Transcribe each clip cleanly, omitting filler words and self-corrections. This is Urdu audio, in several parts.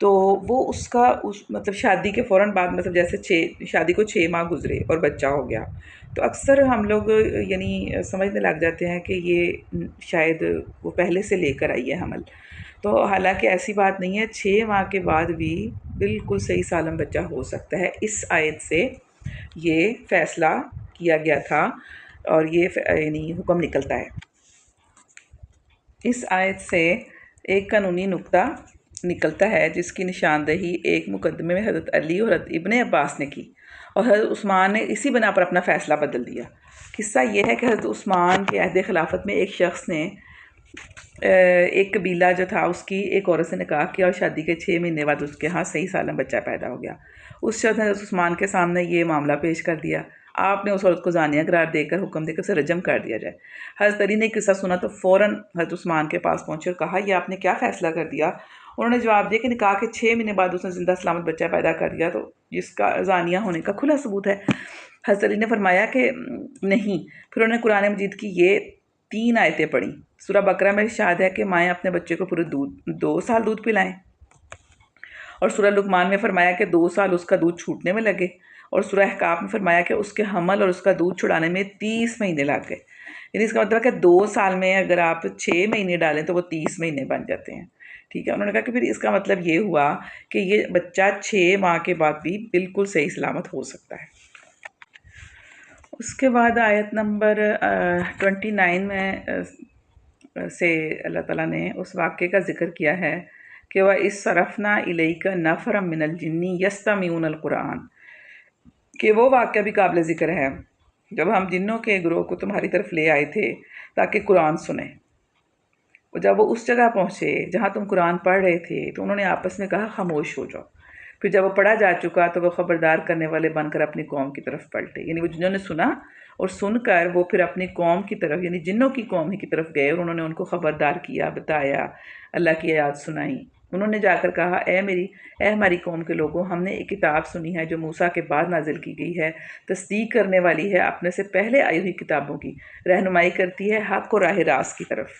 تو وہ اس کا مطلب شادی کے فوراً بعد مطلب جیسے شادی کو 6 ماہ گزرے اور بچہ ہو گیا، تو اکثر ہم لوگ یعنی سمجھنے لگ جاتے ہیں کہ یہ شاید وہ پہلے سے لے کر آئی ہے حمل، تو حالانکہ ایسی بات نہیں ہے، 6 ماہ کے بعد بھی بالکل صحیح سالم بچہ ہو سکتا ہے۔ اس آیت سے یہ فیصلہ کیا گیا تھا اور یہ یعنی حکم نکلتا ہے۔ اس آیت سے ایک قانونی نکتہ نکلتا ہے جس کی نشاندہی ایک مقدمے میں حضرت علی اور حضرت ابن عباس نے کی، اور حضرت عثمان نے اسی بنا پر اپنا فیصلہ بدل دیا۔ قصہ یہ ہے کہ حضرت عثمان کے عہد خلافت میں ایک شخص نے ایک قبیلہ جو تھا اس کی ایک عورت سے نکاح کیا، اور شادی کے 6 مہینے بعد اس کے ہاں صحیح سالم بچہ پیدا ہو گیا۔ اس شخص نے حضرت عثمان کے سامنے یہ معاملہ پیش کر دیا، آپ نے اس عورت کو زانیہ قرار دے کر حکم دے کر اسے رجم کر دیا جائے۔ حضرت علی نے قصہ سنا تو فوراً حضرت عثمان کے پاس پہنچے اور کہا، یہ آپ نے کیا فیصلہ کر دیا؟ انہوں نے جواب دیا کہ نکاح کے 6 مہینے بعد اس نے زندہ سلامت بچہ پیدا کر دیا، تو جس کا زانیہ ہونے کا کھلا ثبوت ہے۔ حضرت علی نے فرمایا کہ نہیں۔ پھر انہوں نے قرآن مجید کی یہ 3 آیتیں پڑھی۔ سورہ بقرہ میں ارشاد ہے کہ مائیں اپنے بچے کو پورے 2 سال دودھ پلائیں، اور سورہ لقمان میں فرمایا کہ 2 سال اس کا دودھ چھوٹنے میں لگے، اور سورہ احقاف میں فرمایا کہ اس کے حمل اور اس کا دودھ چھڑانے میں 30 مہینے لگ گئے۔ یعنی اس کا مطلب ہے کہ 2 سال میں اگر آپ 6 مہینے ڈالیں تو وہ 30 مہینے بن جاتے ہیں۔ ٹھیک ہے، انہوں نے کہا کہ پھر اس کا مطلب یہ ہوا کہ یہ بچہ 6 ماہ کے بعد بھی بالکل صحیح سلامت ہو سکتا ہے۔ اس کے بعد آیت نمبر 29 میں سے اللہ تعالیٰ نے اس واقعے کا ذکر کیا ہے کہ وَإِذْ إِلَيْكَ نَفَرًا مِّنَ الْجِنِّ يَسْتَمِعُونَ الْقُرْآنَ، کہ وہ واقعہ بھی قابل ذکر ہے جب ہم جنوں کے گروہ کو تمہاری طرف لے آئے تھے تاکہ قرآن سنیں، اور جب وہ اس جگہ پہنچے جہاں تم قرآن پڑھ رہے تھے تو انہوں نے آپس میں کہا خاموش ہو جاؤ۔ پھر جب وہ پڑھا جا چکا تو وہ خبردار کرنے والے بن کر اپنی قوم کی طرف پلٹے، یعنی وہ جنہوں نے سنا اور سن کر وہ پھر اپنی قوم کی طرف یعنی جنوں کی قوم ہی کی طرف گئے، اور انہوں نے ان کو خبردار کیا، بتایا، اللہ کی آیات سنائیں۔ انہوں نے جا کر کہا، اے ہماری قوم کے لوگوں، ہم نے ایک کتاب سنی ہے جو موسیٰ کے بعد نازل کی گئی ہے، تصدیق کرنے والی ہے اپنے سے پہلے آئی ہوئی کتابوں کی، رہنمائی کرتی ہے حق اور راہ راست کی طرف۔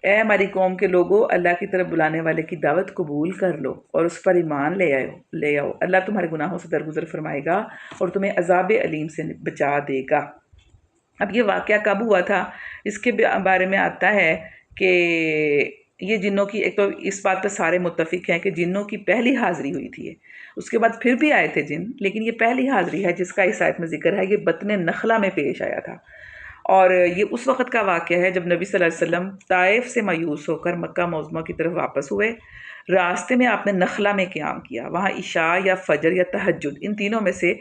اے ہماری قوم کے لوگوں، اللہ کی طرف بلانے والے کی دعوت قبول کر لو اور اس پر ایمان لے آؤ، اللہ تمہارے گناہوں سے درگزر فرمائے گا اور تمہیں عذاب علیم سے بچا دے گا۔ اب یہ واقعہ کب ہوا تھا؟ اس کے بارے میں آتا ہے کہ یہ جنوں کی، ایک تو اس بات پہ سارے متفق ہیں کہ جنوں کی پہلی حاضری ہوئی تھی، اس کے بعد پھر بھی آئے تھے جن، لیکن یہ پہلی حاضری ہے جس کا اس آیت میں ذکر ہے، یہ بطن نخلہ میں پیش آیا تھا، اور یہ اس وقت کا واقعہ ہے جب نبی صلی اللہ علیہ وسلم طائف سے مایوس ہو کر مکہ معظمہ کی طرف واپس ہوئے۔ راستے میں آپ نے نخلہ میں قیام کیا، وہاں عشاء یا فجر یا تہجد، ان تینوں میں سے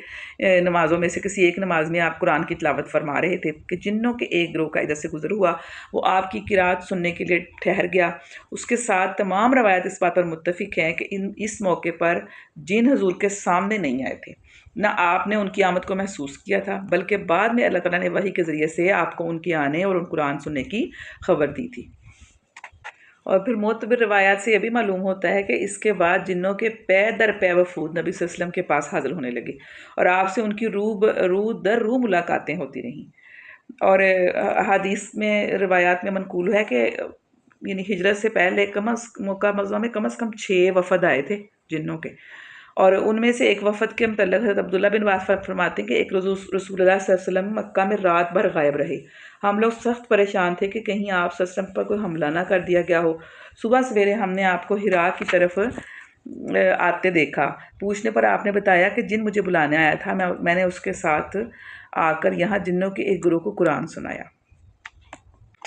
نمازوں میں سے کسی ایک نماز میں آپ قرآن کی تلاوت فرما رہے تھے کہ جنوں کے ایک گروہ کا ادھر سے گزر ہوا، وہ آپ کی قرات سننے کے لیے ٹھہر گیا۔ اس کے ساتھ تمام روایت اس بات پر متفق ہیں کہ اس موقع پر جن حضور کے سامنے نہیں آئے تھے، نہ آپ نے ان کی آمد کو محسوس کیا تھا، بلکہ بعد میں اللہ تعالیٰ نے وحی کے ذریعے سے آپ کو ان کے آنے اور ان قرآن سننے کی خبر دی تھی۔ اور پھر معتبر روایات سے یہ بھی معلوم ہوتا ہے کہ اس کے بعد جنوں کے پے در پے وفود نبی صلی اللہ علیہ وسلم کے پاس حاضر ہونے لگے اور آپ سے ان کی روح در روح ملاقاتیں ہوتی رہیں۔ اور احادیث میں روایات میں منقول ہے کہ یعنی ہجرت سے پہلے مکہ معظمہ میں کم از کم 6 وفد آئے تھے جنوں کے، اور ان میں سے ایک وفد کے متعلق حضرت عبداللہ بن عباس فرماتے ہیں کہ ایک روز رسول اللہ صلی اللہ علیہ وسلم مکہ میں رات بھر غائب رہے، ہم لوگ سخت پریشان تھے کہ کہیں آپ صلی اللہ علیہ وسلم پر کوئی حملہ نہ کر دیا گیا ہو۔ صبح سویرے ہم نے آپ کو حرا کی طرف آتے دیکھا، پوچھنے پر آپ نے بتایا کہ جن مجھے بلانے آیا تھا، میں نے اس کے ساتھ آ کر یہاں جنوں کے ایک گروہ کو قرآن سنایا۔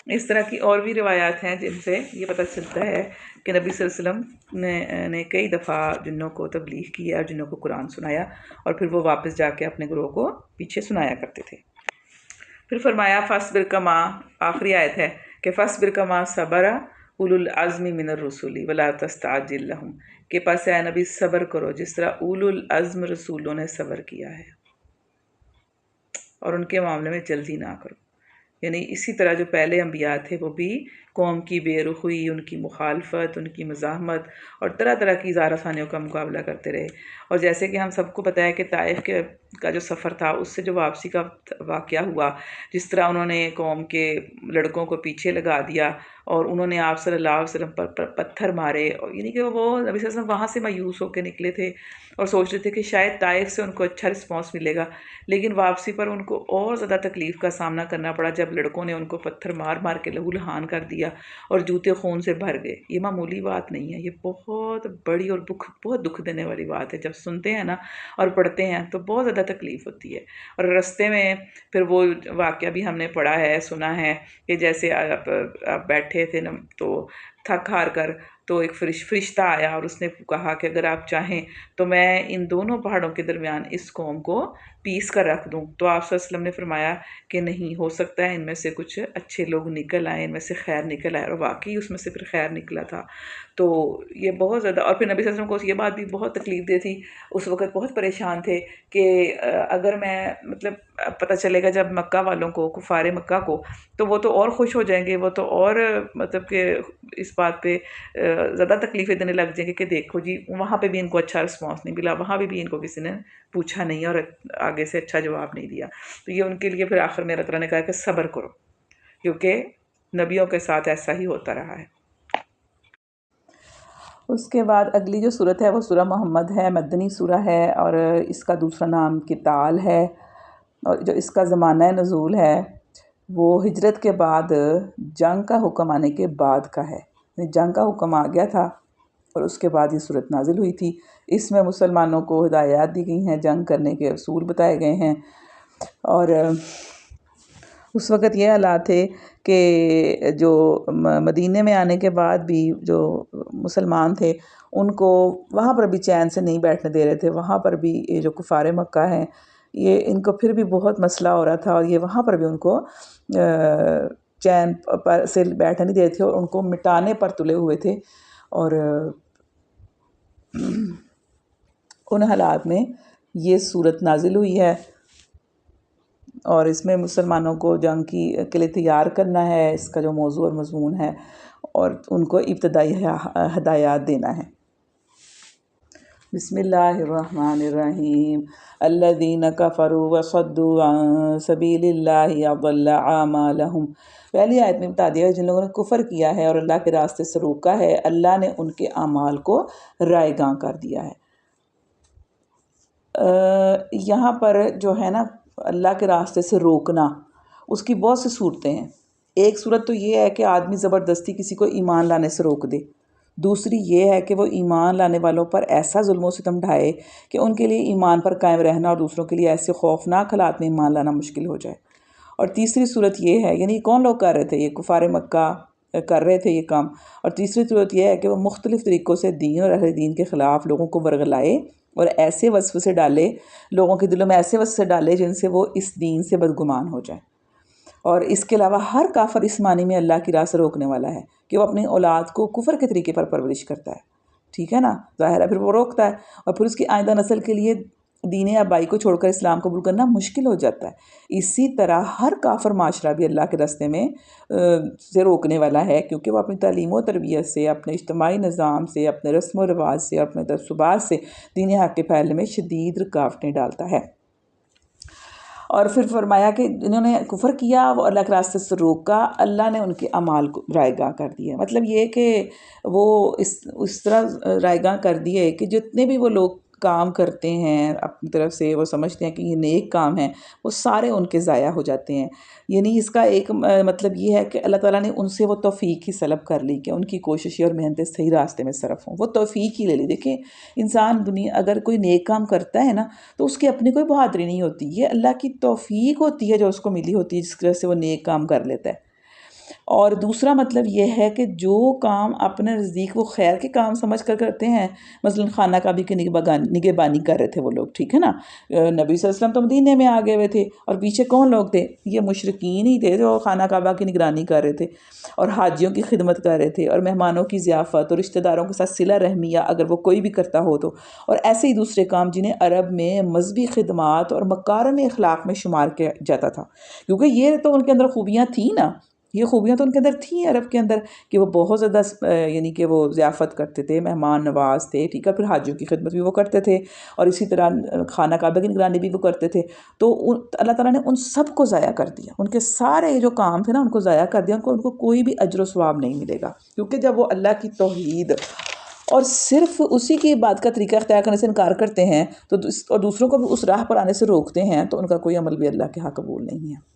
اس طرح کی اور بھی روایات ہیں جن سے یہ پتہ چلتا ہے کہ نبی صلی اللہ علیہ وسلم نے کئی دفعہ جنوں کو تبلیغ کی اور جنوں کو قرآن سنایا، اور پھر وہ واپس جا کے اپنے گروہ کو پیچھے سنایا کرتے تھے۔ پھر فرمایا فاصبر کما، آخری آیت ہے کہ فاصبر کما صبر اولو العزم من الرسل ولا تستعجل لهم، کہ پس اے نبی صبر کرو جس طرح اولو العزم رسولوں نے صبر کیا ہے، اور ان کے معاملے میں جلدی نہ کرو، یعنی اسی طرح جو پہلے انبیاء تھے وہ بھی قوم کی بے رخی، ان کی مخالفت، ان کی مزاحمت اور طرح طرح کی اظہار ثانیوں کا مقابلہ کرتے رہے۔ اور جیسے کہ ہم سب کو پتہ ہے کہ طائف کا جو سفر تھا، اس سے جو واپسی کا واقعہ ہوا، جس طرح انہوں نے قوم کے لڑکوں کو پیچھے لگا دیا اور انہوں نے آپ صلی اللہ علیہ وسلم پر پتھر مارے، اور یعنی کہ وہ نبی صلی اللہ علیہ وسلم وہاں سے مایوس ہو کے نکلے تھے اور سوچ رہے تھے کہ شاید طائف سے ان کو اچھا رسپانس ملے گا، لیکن واپسی پر ان کو اور زیادہ تکلیف کا سامنا کرنا پڑا جب لڑکوں نے ان کو پتھر مار مار کے لہو لہان کر دیا اور جوتے خون سے بھر گئے۔ یہ معمولی بات نہیں ہے، یہ بہت بڑی اور بہت دکھ دینے والی بات ہے۔ جب سنتے ہیں نا اور پڑھتے ہیں تو بہت زیادہ تکلیف ہوتی ہے۔ اور رستے میں پھر وہ واقعہ بھی ہم نے پڑھا ہے، سنا ہے کہ جیسے آپ بیٹھے تھے نا تو تھک ہار کر، تو ایک فرشتہ آیا اور اس نے کہا کہ اگر آپ چاہیں تو میں ان دونوں پہاڑوں کے درمیان اس قوم کو پیس کر رکھ دوں۔ تو آپ صلی اللہ علیہ وسلم نے فرمایا کہ نہیں، ہو سکتا ہے ان میں سے کچھ اچھے لوگ نکل آئیں، ان میں سے خیر نکل آئے، اور واقعی اس میں سے پھر خیر نکلا تھا۔ تو یہ بہت زیادہ، اور پھر نبی صلی اللہ علیہ وسلم کو یہ بات بھی بہت تکلیف دی تھی، اس وقت بہت پریشان تھے کہ اگر میں مطلب پتہ چلے گا جب مکہ والوں کو، کفار مکہ کو، تو وہ تو اور خوش ہو جائیں گے، وہ تو اور مطلب کہ اس بات پہ زیادہ تکلیفیں دینے لگ جائیں گے کہ دیکھو جی وہاں پہ بھی ان کو اچھا رسپانس نہیں ملا، وہاں بھی ان کو کسی نے پوچھا نہیں اور آگے سے اچھا جواب نہیں دیا۔ تو یہ ان کے لیے پھر آخر میں اللہ تعالیٰ نے کہا کہ صبر کرو، کیونکہ نبیوں کے ساتھ ایسا ہی ہوتا رہا ہے۔ اس کے بعد اگلی جو صورت ہے وہ سورہ محمد ہے، مدنی سورہ ہے، اور اس کا دوسرا نام قتال ہے، اور جو اس کا زمانہ نزول ہے وہ ہجرت کے بعد جنگ کا حکم آنے کے بعد کا ہے۔ جنگ کا حکم آ گیا تھا اور اس کے بعد یہ صورت نازل ہوئی تھی۔ اس میں مسلمانوں کو ہدایات دی گئی ہیں، جنگ کرنے کے اصول بتائے گئے ہیں، اور اس وقت یہ حالات تھے کہ جو مدینے میں آنے کے بعد بھی جو مسلمان تھے ان کو وہاں پر بھی چین سے نہیں بیٹھنے دے رہے تھے، وہاں پر بھی یہ جو کفار مکہ ہیں یہ ان کو پھر بھی بہت مسئلہ ہو رہا تھا، اور یہ وہاں پر بھی ان کو چین پر سے بیٹھنے نہیں دے رہے تھے اور ان کو مٹانے پر تلے ہوئے تھے۔ اور ان حالات میں یہ صورت نازل ہوئی ہے، اور اس میں مسلمانوں کو جنگ کے لیے تیار کرنا ہے، اس کا جو موضوع اور مضمون ہے، اور ان کو ابتدائی ہدایات دینا ہے۔ بسم اللہ الرحمن الرحیم۔ الذین کفروا وصدوا عن سبیل اللہ اضل اعمالہم۔ پہلی آیت میں بتا دیا جن لوگوں نے کفر کیا ہے اور اللہ کے راستے سے روکا ہے، اللہ نے ان کے اعمال کو رائیگاں کر دیا ہے۔ یہاں پر جو ہے نا اللہ کے راستے سے روکنا، اس کی بہت سی صورتیں ہیں۔ ایک صورت تو یہ ہے کہ آدمی زبردستی کسی کو ایمان لانے سے روک دے، دوسری یہ ہے کہ وہ ایمان لانے والوں پر ایسا ظلم و ستم ڈھائے کہ ان کے لیے ایمان پر قائم رہنا اور دوسروں کے لیے ایسے خوفناک حالات میں ایمان لانا مشکل ہو جائے۔ اور تیسری صورت یہ ہے، یعنی کون لوگ کر رہے تھے، یہ کفار مکہ کر رہے تھے یہ کام، اور تیسری صورت یہ ہے کہ وہ مختلف طریقوں سے دین اور اہل دین کے خلاف لوگوں کو ورغلائے اور ایسے وسوسے ڈالے، لوگوں کے دلوں میں ایسے وسوسے ڈالے جن سے وہ اس دین سے بدگمان ہو جائیں۔ اور اس کے علاوہ ہر کافر اس معنی میں اللہ کی راہ سے روکنے والا ہے کہ وہ اپنی اولاد کو کفر کے طریقے پر پرورش کرتا ہے، ٹھیک ہے نا، ظاہر ہے پھر وہ روکتا ہے، اور پھر اس کی آئندہ نسل کے لیے دین آبائی کو چھوڑ کر اسلام قبول کرنا مشکل ہو جاتا ہے۔ اسی طرح ہر کافر معاشرہ بھی اللہ کے راستے میں سے روکنے والا ہے، کیونکہ وہ اپنی تعلیم و تربیت سے، اپنے اجتماعی نظام سے، اپنے رسم و رواج سے اور اپنے تعصبات سے دین حق کے پھیلنے میں شدید رکاوٹیں ڈالتا ہے۔ اور پھر فرمایا کہ انہوں نے کفر کیا، وہ اللہ کے راستے سے روکا، اللہ نے ان کے اعمال کو رائیگاں کر دیا۔ مطلب یہ کہ وہ اس طرح رائیگاں کر دیے کہ جتنے بھی وہ لوگ کام کرتے ہیں اپنی طرف سے، وہ سمجھتے ہیں کہ یہ نیک کام ہیں، وہ سارے ان کے ضائع ہو جاتے ہیں۔ یعنی اس کا ایک مطلب یہ ہے کہ اللہ تعالیٰ نے ان سے وہ توفیق ہی سلب کر لی کہ ان کی کوششیں اور محنتیں صحیح راستے میں صرف ہوں، وہ توفیق ہی لے لی۔ دیکھیں انسان دنیا اگر کوئی نیک کام کرتا ہے نا تو اس کی اپنی کوئی بہادری نہیں ہوتی، یہ اللہ کی توفیق ہوتی ہے جو اس کو ملی ہوتی ہے، جس کی وجہ سے وہ نیک کام کر لیتا ہے۔ اور دوسرا مطلب یہ ہے کہ جو کام اپنے نزدیک وہ خیر کے کام سمجھ کر کرتے ہیں، مثلا خانہ کعبہ کی نگہبانی کر رہے تھے وہ لوگ، ٹھیک ہے نا، نبی صلی اللہ علیہ وسلم تو مدینے میں آ گئے ہوئے تھے، اور پیچھے کون لوگ تھے، یہ مشرکین ہی تھے جو خانہ کعبہ کی نگرانی کر رہے تھے اور حاجیوں کی خدمت کر رہے تھے اور مہمانوں کی ضیافت اور رشتہ داروں کے ساتھ صلہ رحمیہ اگر وہ کوئی بھی کرتا ہو تو، اور ایسے ہی دوسرے کام جنہیں عرب میں مذہبی خدمات اور مکارم اخلاق میں شمار کیا جاتا تھا، کیونکہ یہ تو ان کے اندر خوبیاں تھیں نا، یہ خوبیاں تو ان کے اندر تھیں عرب کے اندر کہ وہ بہت زیادہ یعنی کہ وہ ضیافت کرتے تھے، مہمان نواز تھے، ٹھیک ہے، پھر حاجیوں کی خدمت بھی وہ کرتے تھے، اور اسی طرح خانہ کعبہ کی نگرانی بھی وہ کرتے تھے۔ تو اللہ تعالیٰ نے ان سب کو ضائع کر دیا، ان کے سارے جو کام تھے نا ان کو ضائع کر دیا، ان کو کوئی بھی اجر و ثواب نہیں ملے گا، کیونکہ جب وہ اللہ کی توحید اور صرف اسی کی بات کا طریقہ اختیار کرنے سے انکار کرتے ہیں تو اور دوسروں کو بھی اس راہ پر آنے سے روکتے ہیں، تو ان کا کوئی عمل بھی اللہ کے ہاں قبول نہیں ہے۔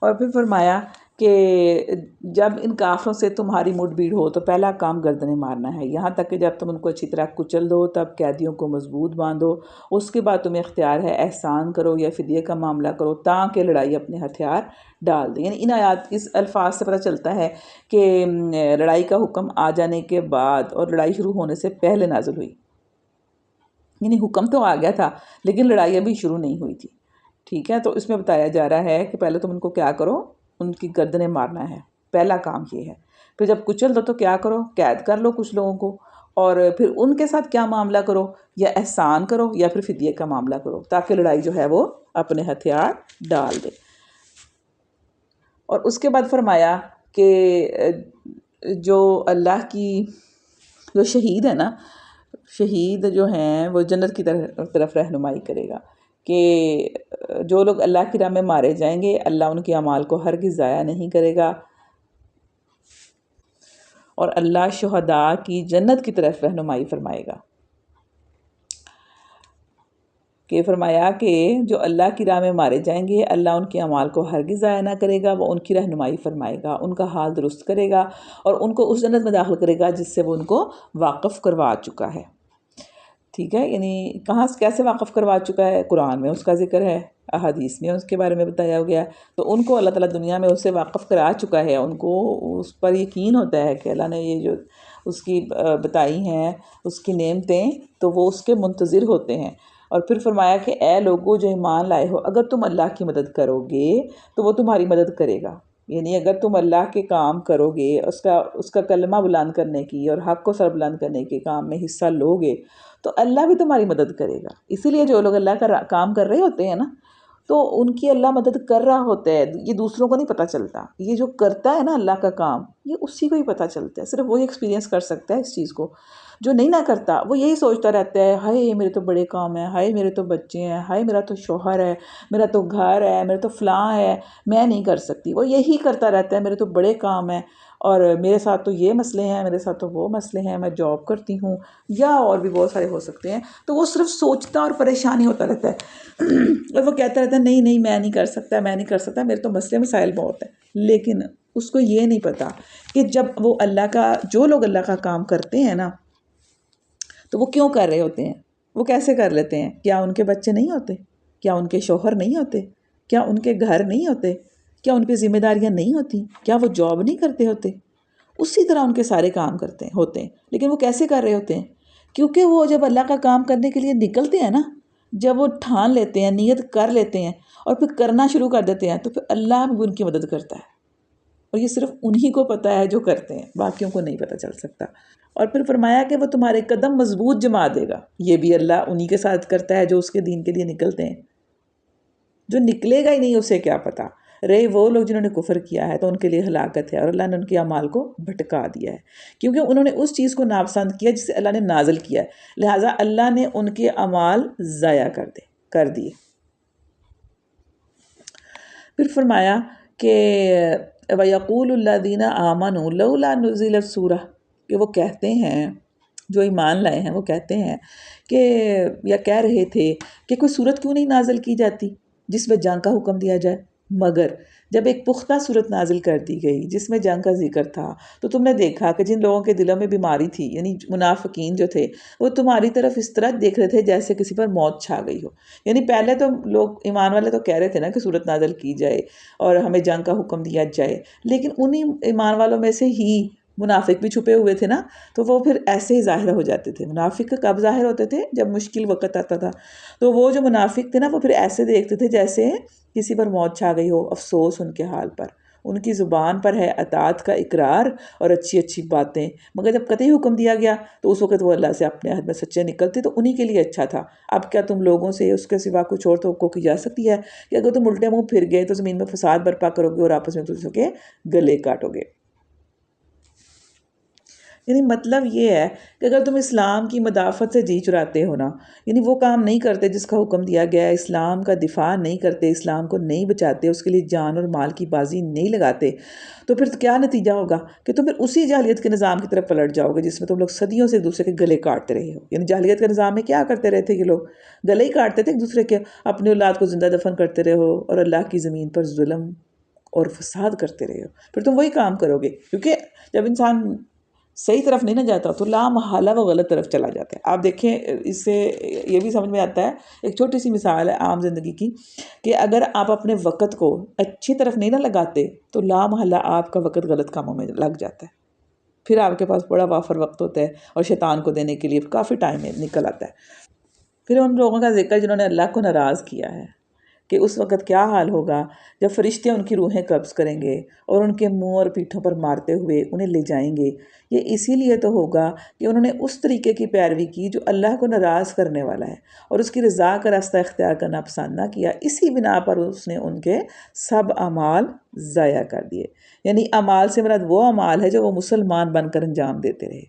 اور پھر فرمایا کہ جب ان کافروں سے تمہاری مٹ بھیڑ ہو تو پہلا کام گردنیں مارنا ہے، یہاں تک کہ جب تم ان کو اچھی طرح کچل دو تب قیدیوں کو مضبوط باندھو، اس کے بعد تمہیں اختیار ہے احسان کرو یا فدیے کا معاملہ کرو تاکہ لڑائی اپنے ہتھیار ڈال دیں۔ یعنی ان آیات اس الفاظ سے پتہ چلتا ہے کہ لڑائی کا حکم آ جانے کے بعد اور لڑائی شروع ہونے سے پہلے نازل ہوئی، یعنی حکم تو آ گیا تھا لیکن لڑائی ابھی شروع نہیں ہوئی تھی، ٹھیک ہے۔ تو اس میں بتایا جا رہا ہے کہ پہلے تم ان کو کیا کرو، ان کی گردنیں مارنا ہے، پہلا کام یہ ہے۔ پھر جب کچل دو تو کیا کرو، قید کر لو کچھ لوگوں کو، اور پھر ان کے ساتھ کیا معاملہ کرو، یا احسان کرو یا پھر فدیے کا معاملہ کرو تاکہ لڑائی جو ہے وہ اپنے ہتھیار ڈال دے۔ اور اس کے بعد فرمایا کہ جو اللہ کی جو شہید ہے نا، شہید جو ہیں وہ جنت کی طرف رہنمائی کرے گا، کہ جو لوگ اللہ کی راہ میں مارے جائیں گے اللہ ان کے اعمال کو ہرگز ضائع نہیں کرے گا، اور اللہ شہداء کی جنت کی طرف رہنمائی فرمائے گا۔ کہ فرمایا کہ جو اللہ کی راہ میں مارے جائیں گے اللہ ان کے اعمال کو ہرگز ضائع نہ کرے گا، وہ ان کی رہنمائی فرمائے گا، ان کا حال درست کرے گا اور ان کو اس جنت میں داخل کرے گا جس سے وہ ان کو واقف کروا چکا ہے، ٹھیک ہے۔ یعنی کہاں کیسے واقف کروا چکا ہے، قرآن میں اس کا ذکر ہے، احادیث میں اس کے بارے میں بتایا گیا، تو ان کو اللہ تعالیٰ دنیا میں اس سے واقف کرا چکا ہے، ان کو اس پر یقین ہوتا ہے کہ اللہ نے یہ جو اس کی بتائی ہیں اس کی نعمتیں، تو وہ اس کے منتظر ہوتے ہیں۔ اور پھر فرمایا کہ اے لوگو جو ایمان لائے ہو اگر تم اللہ کی مدد کرو گے تو وہ تمہاری مدد کرے گا، یعنی اگر تم اللہ کے کام کرو گے، اس کا کلمہ بلند کرنے کی اور حق کو سر بلند کرنے کے کام میں حصہ لو گے تو اللہ بھی تمہاری مدد کرے گا۔ اسی لیے جو لوگ اللہ کا کام کر رہے ہوتے ہیں نا تو ان کی اللہ مدد کر رہا ہوتا ہے، یہ دوسروں کو نہیں پتہ چلتا، یہ جو کرتا ہے نا اللہ کا کام یہ اسی کو ہی پتہ چلتا ہے، صرف وہی ایکسپیرینس کر سکتا ہے اس چیز کو، جو نہیں نہ کرتا وہ یہی سوچتا رہتا ہے ہائے میرے تو بڑے کام ہیں، ہائے میرے تو بچے ہیں، ہائے میرا تو شوہر ہے، میرا تو گھر ہے، میرا تو فلاں ہے، میں نہیں کر سکتی، وہ یہی کرتا رہتا ہے میرے تو بڑے کام ہیں اور میرے ساتھ تو یہ مسئلے ہیں، میرے ساتھ تو وہ مسئلے ہیں، میں جاب کرتی ہوں، یا اور بھی بہت سارے ہو سکتے ہیں، تو وہ صرف سوچتا اور پریشانی ہوتا رہتا ہے اور وہ کہتا رہتا ہے نہیں نہیں میں نہیں کر سکتا، میں نہیں کر سکتا، میرے تو مسئلے مسائل بہت ہیں، لیکن اس کو یہ نہیں پتا کہ جب وہ اللہ کا جو لوگ اللہ کا کام کرتے ہیں نا تو وہ کیوں کر رہے ہوتے ہیں، وہ کیسے کر لیتے ہیں، کیا ان کے بچے نہیں ہوتے، کیا ان کے شوہر نہیں ہوتے، کیا ان کے گھر نہیں ہوتے، کیا ان پہ ذمہ داریاں نہیں ہوتی، کیا وہ جاب نہیں کرتے ہوتے، اسی طرح ان کے سارے کام کرتے ہوتے ہیں، لیکن وہ کیسے کر رہے ہوتے ہیں، کیونکہ وہ جب اللہ کا کام کرنے کے لیے نکلتے ہیں نا، جب وہ ٹھان لیتے ہیں، نیت کر لیتے ہیں اور پھر کرنا شروع کر دیتے ہیں تو پھر اللہ بھی ان کی مدد کرتا ہے، اور یہ صرف انہی کو پتہ ہے جو کرتے ہیں، باقیوں کو نہیں پتہ چل سکتا۔ اور پھر فرمایا کہ وہ تمہارے قدم مضبوط جما دے گا، یہ بھی اللہ انہی کے ساتھ کرتا ہے جو اس کے دین کے لیے نکلتے ہیں، جو نکلے گا ہی نہیں اسے کیا پتہ، رہے وہ لوگ جنہوں نے کفر کیا ہے تو ان کے لیے ہلاکت ہے، اور اللہ نے ان کے اعمال کو بھٹکا دیا ہے کیونکہ انہوں نے اس چیز کو ناپسند کیا جسے اللہ نے نازل کیا ہے، لہٰذا اللہ نے ان کے اعمال ضائع کر دیے۔ پھر فرمایا کہ وَيَقُولُ الَّذِينَ آمَنُوا لَوْلَا نُزِّلَتْ سُورَةٌ، کہ وہ کہتے ہیں جو ایمان لائے ہیں وہ کہتے ہیں کہ یا کہہ رہے تھے کہ کوئی صورت کیوں نہیں نازل کی جاتی جس میں جنگ کا حکم دیا جائے، مگر جب ایک پختہ صورت نازل کر دی گئی جس میں جنگ کا ذکر تھا تو تم نے دیکھا کہ جن لوگوں کے دلوں میں بیماری تھی، یعنی منافقین جو تھے، وہ تمہاری طرف اس طرح دیکھ رہے تھے جیسے کسی پر موت چھا گئی ہو، یعنی پہلے تو لوگ ایمان والے تو کہہ رہے تھے نا کہ صورت نازل کی جائے اور ہمیں جنگ کا حکم دیا جائے، لیکن انہی ایمان والوں میں سے ہی منافق بھی چھپے ہوئے تھے نا، تو وہ پھر ایسے ہی ظاہر ہو جاتے تھے۔ منافق کب ظاہر ہوتے تھے؟ جب مشکل وقت آتا تھا، تو وہ جو منافق تھے نا وہ پھر ایسے دیکھتے تھے جیسے کسی پر موت چھا گئی ہو، افسوس ان کے حال پر، ان کی زبان پر ہے اطاعت کا اقرار اور اچھی اچھی باتیں، مگر جب قطعی حکم دیا گیا تو اس وقت وہ اللہ سے اپنے عہد میں سچے نکلتے تو انہی کے لیے اچھا تھا۔ اب کیا تم لوگوں سے اس کے سوا کچھ اور توقع کی جا سکتی ہے کہ اگر تم الٹے منہ پھر گئے تو زمین میں فساد برپا کرو گے اور آپس میں دوسروں کے گلے کاٹو گے۔ یعنی مطلب یہ ہے کہ اگر تم اسلام کی مدافعت سے جی چراتے ہو نا، یعنی وہ کام نہیں کرتے جس کا حکم دیا گیا ہے، اسلام کا دفاع نہیں کرتے، اسلام کو نہیں بچاتے، اس کے لیے جان اور مال کی بازی نہیں لگاتے، تو پھر کیا نتیجہ ہوگا کہ تم پھر اسی جاہلیت کے نظام کی طرف پلٹ جاؤ گے جس میں تم لوگ صدیوں سے ایک دوسرے کے گلے کاٹتے رہے ہو۔ یعنی جاہلیت کے نظام میں کیا کرتے رہے تھے یہ لوگ؟ گلے ہی کاٹتے تھے ایک دوسرے کے، اپنے اولاد کو زندہ دفن کرتے رہے ہو اور اللہ کی زمین پر ظلم اور فساد کرتے رہے ہو، پھر تم وہی کام کرو گے، کیونکہ جب انسان صحیح طرف نہیں نہ جاتا تو لا محالہ وہ غلط طرف چلا جاتا ہے۔ آپ دیکھیں اس سے یہ بھی سمجھ میں آتا ہے، ایک چھوٹی سی مثال ہے عام زندگی کی، کہ اگر آپ اپنے وقت کو اچھی طرف نہیں نہ لگاتے تو لا محالہ آپ کا وقت غلط کاموں میں لگ جاتا ہے، پھر آپ کے پاس بڑا وافر وقت ہوتا ہے اور شیطان کو دینے کے لیے کافی ٹائم نکل آتا ہے۔ پھر ان لوگوں کا ذکر جنہوں نے اللہ کو ناراض کیا ہے کہ اس وقت کیا حال ہوگا جب فرشتے ان کی روحیں قبض کریں گے اور ان کے منہ اور پیٹھوں پر مارتے ہوئے انہیں لے جائیں گے۔ یہ اسی لیے تو ہوگا کہ انہوں نے اس طریقے کی پیروی کی جو اللہ کو ناراض کرنے والا ہے اور اس کی رضا کا راستہ اختیار کرنا پسند نہ کیا، اسی بنا پر اس نے ان کے سب اعمال ضائع کر دیے۔ یعنی اعمال سے مراد وہ اعمال ہے جو وہ مسلمان بن کر انجام دیتے رہے،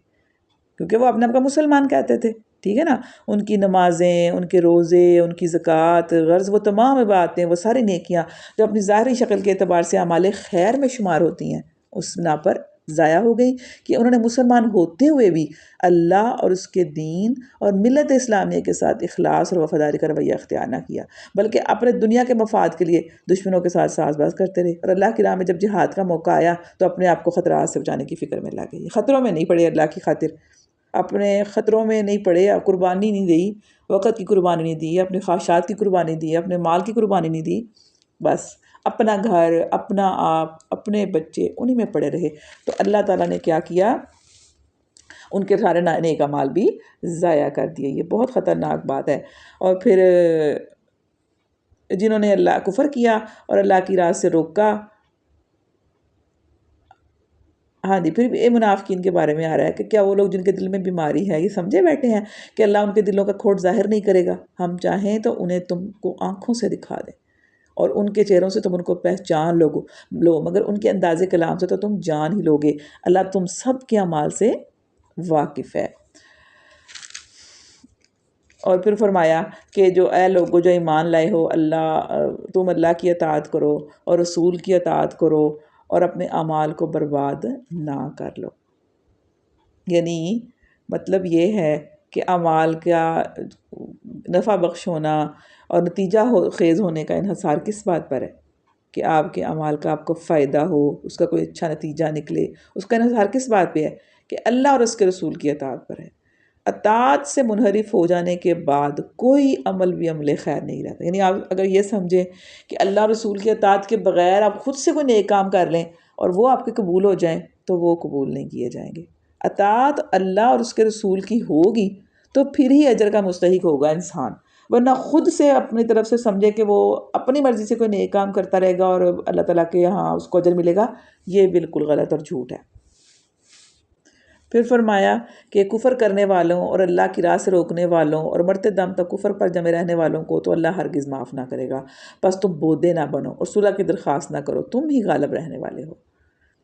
کیونکہ وہ اپنے آپ کا مسلمان کہتے تھے، ٹھیک ہے نا، ان کی نمازیں، ان کے روزے، ان کی زکوٰۃ، غرض وہ تمام باتیں، وہ ساری نیکیاں جو اپنی ظاہری شکل کے اعتبار سے اعمال خیر میں شمار ہوتی ہیں، اس بنا پر ضائع ہو گئی کہ انہوں نے مسلمان ہوتے ہوئے بھی اللہ اور اس کے دین اور ملت اسلامیہ کے ساتھ اخلاص اور وفاداری کا رویہ اختیار نہ کیا، بلکہ اپنے دنیا کے مفاد کے لیے دشمنوں کے ساتھ ساز باز کرتے رہے، اور اللہ کی راہ میں جب جہاد کا موقع آیا تو اپنے آپ کو خطرات سے بچانے کی فکر میں لگ گئی، خطروں میں نہیں پڑے، اللہ کی خاطر اپنے خطروں میں نہیں پڑے، قربانی نہیں دی، وقت کی قربانی نہیں دی، اپنے خواہشات کی قربانی دی، اپنے مال کی قربانی نہیں دی، بس اپنا گھر، اپنا آپ، اپنے بچے انہی میں پڑے رہے، تو اللہ تعالیٰ نے کیا کیا، ان کے سارے نیک اعمال بھی ضائع کر دیے۔ یہ بہت خطرناک بات ہے۔ اور پھر جنہوں نے اللہ کفر کیا اور اللہ کی راہ سے روکا، ہاں جی، پھر یہ منافقین کے بارے میں آ رہا ہے کہ کیا وہ لوگ جن کے دل میں بیماری ہے یہ سمجھے بیٹھے ہیں کہ اللہ ان کے دلوں کا کھوٹ ظاہر نہیں کرے گا، ہم چاہیں تو انہیں تم کو آنکھوں سے دکھا دیں اور ان کے چہروں سے تم ان کو پہچان لو، مگر ان کے انداز کلام سے تو تم جان ہی لوگے، اللہ تم سب کے اعمال سے واقف ہے۔ اور پھر فرمایا کہ جو اے لوگو جو ایمان لائے ہو، تم اللہ کی اطاعت کرو اور رسول کی اطاعت کرو اور اپنے اعمال کو برباد نہ کر لو۔ یعنی مطلب یہ ہے کہ اعمال کا نفع بخش ہونا اور نتیجہ خیز ہونے کا انحصار کس بات پر ہے کہ آپ کے اعمال کا آپ کو فائدہ ہو، اس کا کوئی اچھا نتیجہ نکلے، اس کا انحصار کس بات پہ ہے کہ اللہ اور اس کے رسول کی اطاعت پر ہے۔ اطاعت سے منحرف ہو جانے کے بعد کوئی عمل بھی عمل خیر نہیں رہتا۔ یعنی آپ اگر یہ سمجھیں کہ اللہ اور رسول کی اطاعت کے بغیر آپ خود سے کوئی نیک کام کر لیں اور وہ آپ کے قبول ہو جائیں تو وہ قبول نہیں کیے جائیں گے۔ اطاعت اللہ اور اس کے رسول کی ہوگی تو پھر ہی اجر کا مستحق ہوگا انسان، ورنہ خود سے اپنی طرف سے سمجھے کہ وہ اپنی مرضی سے کوئی نیک کام کرتا رہے گا اور اللہ تعالیٰ کے یہاں اس کو اجر ملے گا، یہ بالکل غلط اور جھوٹ ہے۔ پھر فرمایا کہ کفر کرنے والوں اور اللہ کی راہ سے روکنے والوں اور مرتے دم تک کفر پر جمے رہنے والوں کو تو اللہ ہرگز معاف نہ کرے گا، بس تم بودے نہ بنو اور صلح کی درخواست نہ کرو، تم ہی غالب رہنے والے ہو۔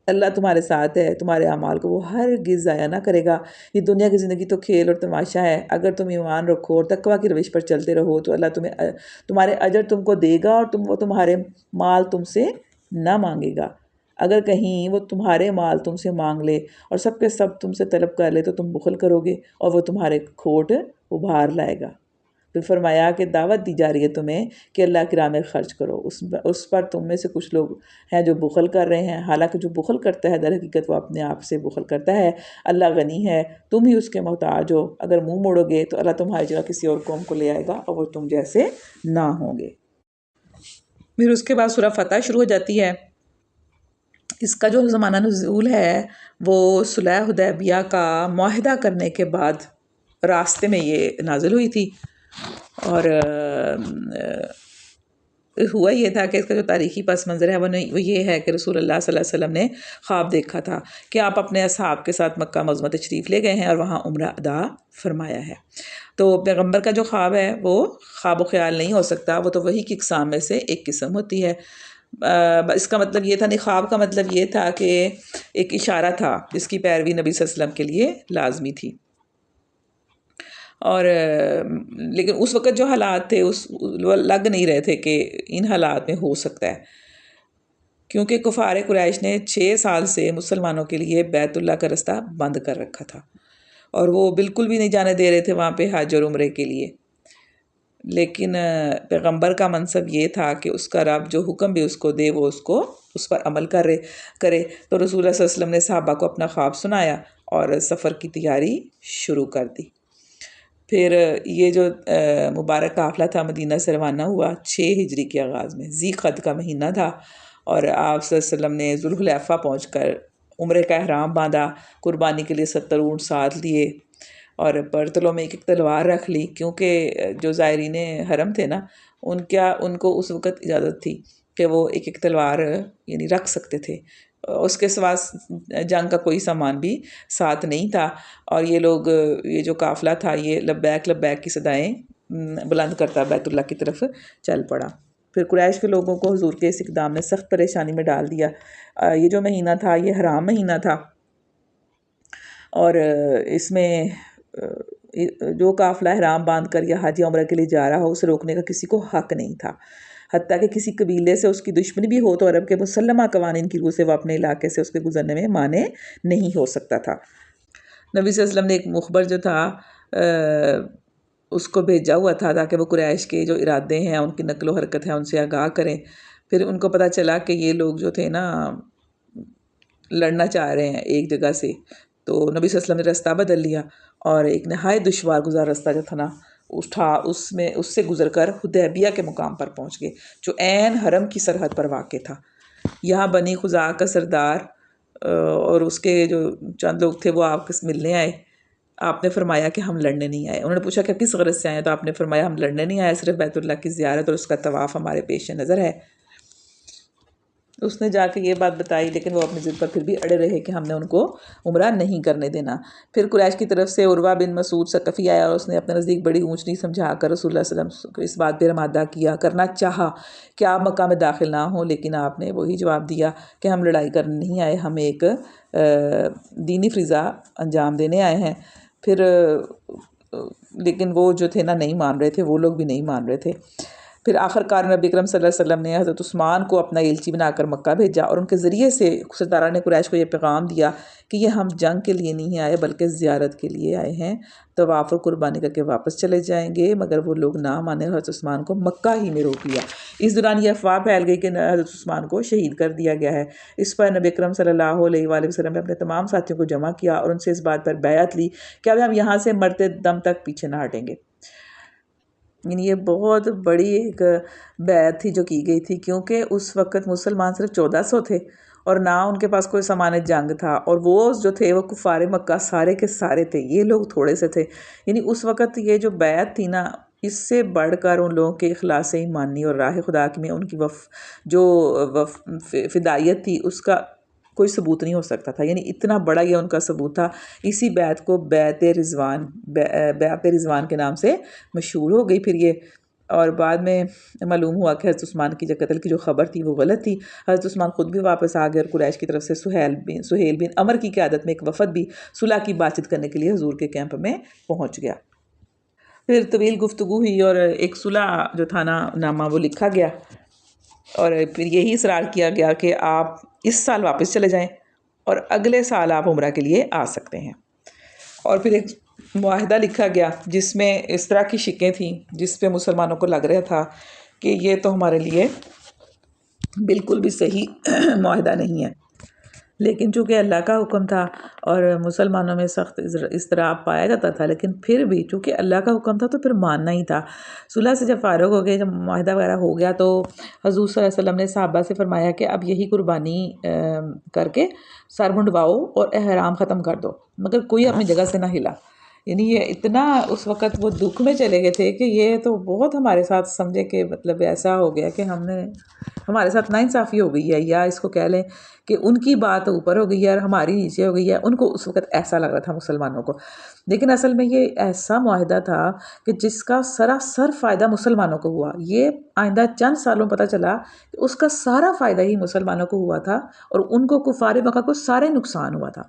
اللہ تمہارے ساتھ ہے، تمہارے اعمال کو وہ ہرگز ضائع نہ کرے گا۔ یہ دنیا کی زندگی تو کھیل اور تماشا ہے، اگر تم ایمان رکھو اور تقویٰ کی روش پر چلتے رہو تو اللہ تمہارے اجر تم کو دے گا اور وہ تمہارے مال تم سے نہ مانگے گا۔ اگر کہیں وہ تمہارے مال تم سے مانگ لے اور سب کے سب تم سے طلب کر لے تو تم بخل کرو گے اور وہ تمہارے کھوٹ ابھار لائے گا۔ پھر فرمایا کہ دعوت دی جا رہی ہے تمہیں کہ اللہ کی راہ میں خرچ کرو، اس پر تم میں سے کچھ لوگ ہیں جو بخل کر رہے ہیں، حالانکہ جو بخل کرتا ہے در حقیقت وہ اپنے آپ سے بخل کرتا ہے، اللہ غنی ہے، تم ہی اس کے محتاج ہو، اگر منہ موڑو گے تو اللہ تمہاری جگہ کسی اور قوم کو لے آئے گا اور وہ تم جیسے نہ ہوں گے۔ پھر اس کے بعد سورہ فتح شروع ہو جاتی ہے۔ اس کا جو زمانہ نزول ہے وہ صلح حدیبیہ کا معاہدہ کرنے کے بعد راستے میں یہ نازل ہوئی تھی، اور ہوا یہ تھا کہ اس کا جو تاریخی پس منظر ہے وہ یہ ہے کہ رسول اللہ صلی اللہ علیہ وسلم نے خواب دیکھا تھا کہ آپ اپنے اصحاب کے ساتھ مکہ معظمہ تشریف لے گئے ہیں اور وہاں عمرہ ادا فرمایا ہے. تو پیغمبر کا جو خواب ہے وہ خواب و خیال نہیں ہو سکتا، وہ تو وحی کی اقسام میں سے ایک قسم ہوتی ہے. اس کا مطلب یہ تھا نہیں، خواب کا مطلب یہ تھا کہ ایک اشارہ تھا جس کی پیروی نبی صلی اللہ علیہ وسلم کے لیے لازمی تھی. اور لیکن اس وقت جو حالات تھے وہ لگ نہیں رہے تھے کہ ان حالات میں ہو سکتا ہے، کیونکہ کفار قریش نے 6 سال سے مسلمانوں کے لیے بیت اللہ کا رستہ بند کر رکھا تھا اور وہ بالکل بھی نہیں جانے دے رہے تھے وہاں پہ حج اور عمرے کے لیے. لیکن پیغمبر کا منصب یہ تھا کہ اس کا رب جو حکم بھی اس کو دے وہ اس پر عمل کرے. تو رسول اللہ صلی اللہ علیہ وسلم نے صحابہ کو اپنا خواب سنایا اور سفر کی تیاری شروع کر دی. پھر یہ جو مبارک قافلہ تھا مدینہ سے روانہ ہوا 6 ہجری کے آغاز میں، ذی قعدہ کا مہینہ تھا، اور آپ صلی اللہ علیہ وسلم نے ذوالحلیفہ پہنچ کر عمرے کا احرام باندھا، قربانی کے لیے 70 اونٹ ساتھ لیے اور برتلوں میں ایک تلوار رکھ لی، کیونکہ جو زائرین حرم تھے نا ان کو اس وقت اجازت تھی کہ وہ ایک تلوار یعنی رکھ سکتے تھے. اس کے سوا جنگ کا کوئی سامان بھی ساتھ نہیں تھا، اور یہ لوگ یہ جو قافلہ تھا یہ لبیک لبیک کی صدائیں بلند کرتا بیت اللہ کی طرف چل پڑا. پھر قریش کے لوگوں کو حضور کے اس اقدام نے سخت پریشانی میں ڈال دیا. یہ جو مہینہ تھا یہ حرام مہینہ تھا، اور اس میں جو قافلہ احرام باندھ کر یا حج یا عمرہ کے لیے جا رہا ہو اسے روکنے کا کسی کو حق نہیں تھا، حتیٰ کہ کسی قبیلے سے اس کی دشمنی بھی ہو تو عرب کے مسلمہ قوانین کی روح سے وہ اپنے علاقے سے اس کے گزرنے میں مانع نہیں ہو سکتا تھا. نبی صلی اللہ علیہ وسلم نے ایک مخبر جو تھا اس کو بھیجا ہوا تھا تاکہ وہ قریش کے جو ارادے ہیں ان کی نقل و حرکت ہے ان سے آگاہ کریں. پھر ان کو پتہ چلا کہ یہ لوگ جو تھے نا لڑنا چاہ رہے ہیں ایک جگہ سے، تو نبی صلی اللہ علیہ وسلم نے رستہ بدل لیا اور ایک نہایت دشوار گزار رستہ جو تھا نا اس سے گزر کر حدیبیہ کے مقام پر پہنچ گئے جو عین حرم کی سرحد پر واقع تھا. یہاں بنی خزاعہ کا سردار اور اس کے جو چند لوگ تھے وہ آپ سے ملنے آئے. آپ نے فرمایا کہ ہم لڑنے نہیں آئے. انہوں نے پوچھا کہ کس غرض سے آئے، تو آپ نے فرمایا ہم لڑنے نہیں آئے، صرف بیت اللہ کی زیارت اور اس کا طواف ہمارے پیش نظر ہے. اس نے جا کے یہ بات بتائی، لیکن وہ اپنی ضد پر پھر بھی اڑے رہے کہ ہم نے ان کو عمرہ نہیں کرنے دینا. پھر قریش کی طرف سے عروہ بن مسعود ثقفی آیا اور اس نے اپنے نزدیک بڑی اونچ نیچ سمجھا کر رسول اللہ صلی اللہ علیہ وسلم کو اس بات پہ آمادہ کرنا چاہا کہ آپ مکہ میں داخل نہ ہوں، لیکن آپ نے وہی جواب دیا کہ ہم لڑائی کرنے نہیں آئے، ہم ایک دینی فریضہ انجام دینے آئے ہیں. پھر لیکن وہ جو تھے نا نہیں مان رہے تھے، وہ لوگ بھی نہیں مان رہے تھے. پھر آخر کار نبی اکرم صلی اللہ علیہ وسلم نے حضرت عثمان کو اپنا ایلچی بنا کر مکہ بھیجا، اور ان کے ذریعے سے سردارہ نے قریش کو یہ پیغام دیا کہ یہ ہم جنگ کے لیے نہیں آئے بلکہ زیارت کے لیے آئے ہیں، طواف اور قربانی کر کے واپس چلے جائیں گے. مگر وہ لوگ نہ مانے، حضرت عثمان کو مکہ ہی میں روک لیا. اس دوران یہ افواہ پھیل گئی کہ حضرت عثمان کو شہید کر دیا گیا ہے. اس پر نبی اکرم صلی اللہ علیہ وآلہ وسلم نے اپنے تمام ساتھیوں کو جمع کیا اور ان سے اس بات پر بیعت لی کہ اب ہم یہاں سے مرتے دم تک پیچھے نہ ہٹیں گے. یعنی یہ بہت بڑی ایک بیعت تھی جو کی گئی تھی، کیونکہ اس وقت مسلمان صرف 1400 تھے اور نہ ان کے پاس کوئی سامان جنگ تھا، اور وہ جو تھے وہ کفار مکہ سارے کے سارے تھے، یہ لوگ تھوڑے سے تھے. یعنی اس وقت یہ جو بیعت تھی نا، اس سے بڑھ کر ان لوگوں کے اخلاص ایمانی اور راہ خدا میں ان کی فدائیت تھی، اس کا کوئی ثبوت نہیں ہو سکتا تھا. یعنی اتنا بڑا یہ ان کا ثبوت تھا. اسی بیعت کو بیعت رضوان کے نام سے مشہور ہو گئی پھر یہ. اور بعد میں معلوم ہوا کہ حضرت عثمان کی جو قتل کی جو خبر تھی وہ غلط تھی. حضرت عثمان خود بھی واپس آ گئے اور قریش کی طرف سے سہیل بن عمر کی قیادت میں ایک وفد بھی صلح کی بات چیت کرنے کے لیے حضور کے کیمپ میں پہنچ گیا. پھر طویل گفتگو ہوئی اور ایک صلح جو تھا نا نامہ وہ لکھا گیا، اور پھر یہی اصرار کیا گیا کہ آپ اس سال واپس چلے جائیں اور اگلے سال آپ عمرہ کے لیے آ سکتے ہیں. اور پھر ایک معاہدہ لکھا گیا جس میں اس طرح کی شکیں تھیں جس پہ مسلمانوں کو لگ رہا تھا کہ یہ تو ہمارے لیے بالکل بھی صحیح معاہدہ نہیں ہے. لیکن چونکہ اللہ کا حکم تھا اور مسلمانوں میں سخت اضطراب پایا جاتا تھا، لیکن پھر بھی چونکہ اللہ کا حکم تھا تو پھر ماننا ہی تھا. صلح سے جب فارغ ہو گئے، جب معاہدہ وغیرہ ہو گیا، تو حضور صلی اللہ علیہ وسلم نے صحابہ سے فرمایا کہ اب یہی قربانی کر کے سر منڈواؤ اور احرام ختم کر دو، مگر کوئی اپنی جگہ سے نہ ہلا. یعنی یہ اتنا اس وقت وہ دکھ میں چلے گئے تھے کہ یہ تو بہت ہمارے ساتھ سمجھے کہ مطلب ایسا ہو گیا کہ ہمارے ساتھ ناانصافی ہو گئی ہے، یا اس کو کہہ لیں کہ ان کی بات اوپر ہو گئی ہے اور ہماری نیچے ہو گئی ہے. ان کو اس وقت ایسا لگ رہا تھا مسلمانوں کو، لیکن اصل میں یہ ایسا معاہدہ تھا کہ جس کا سراسر فائدہ مسلمانوں کو ہوا. یہ آئندہ چند سالوں پتہ چلا کہ اس کا سارا فائدہ ہی مسلمانوں کو ہوا تھا، اور ان کو کفار مکہ کو سارے نقصان ہوا تھا.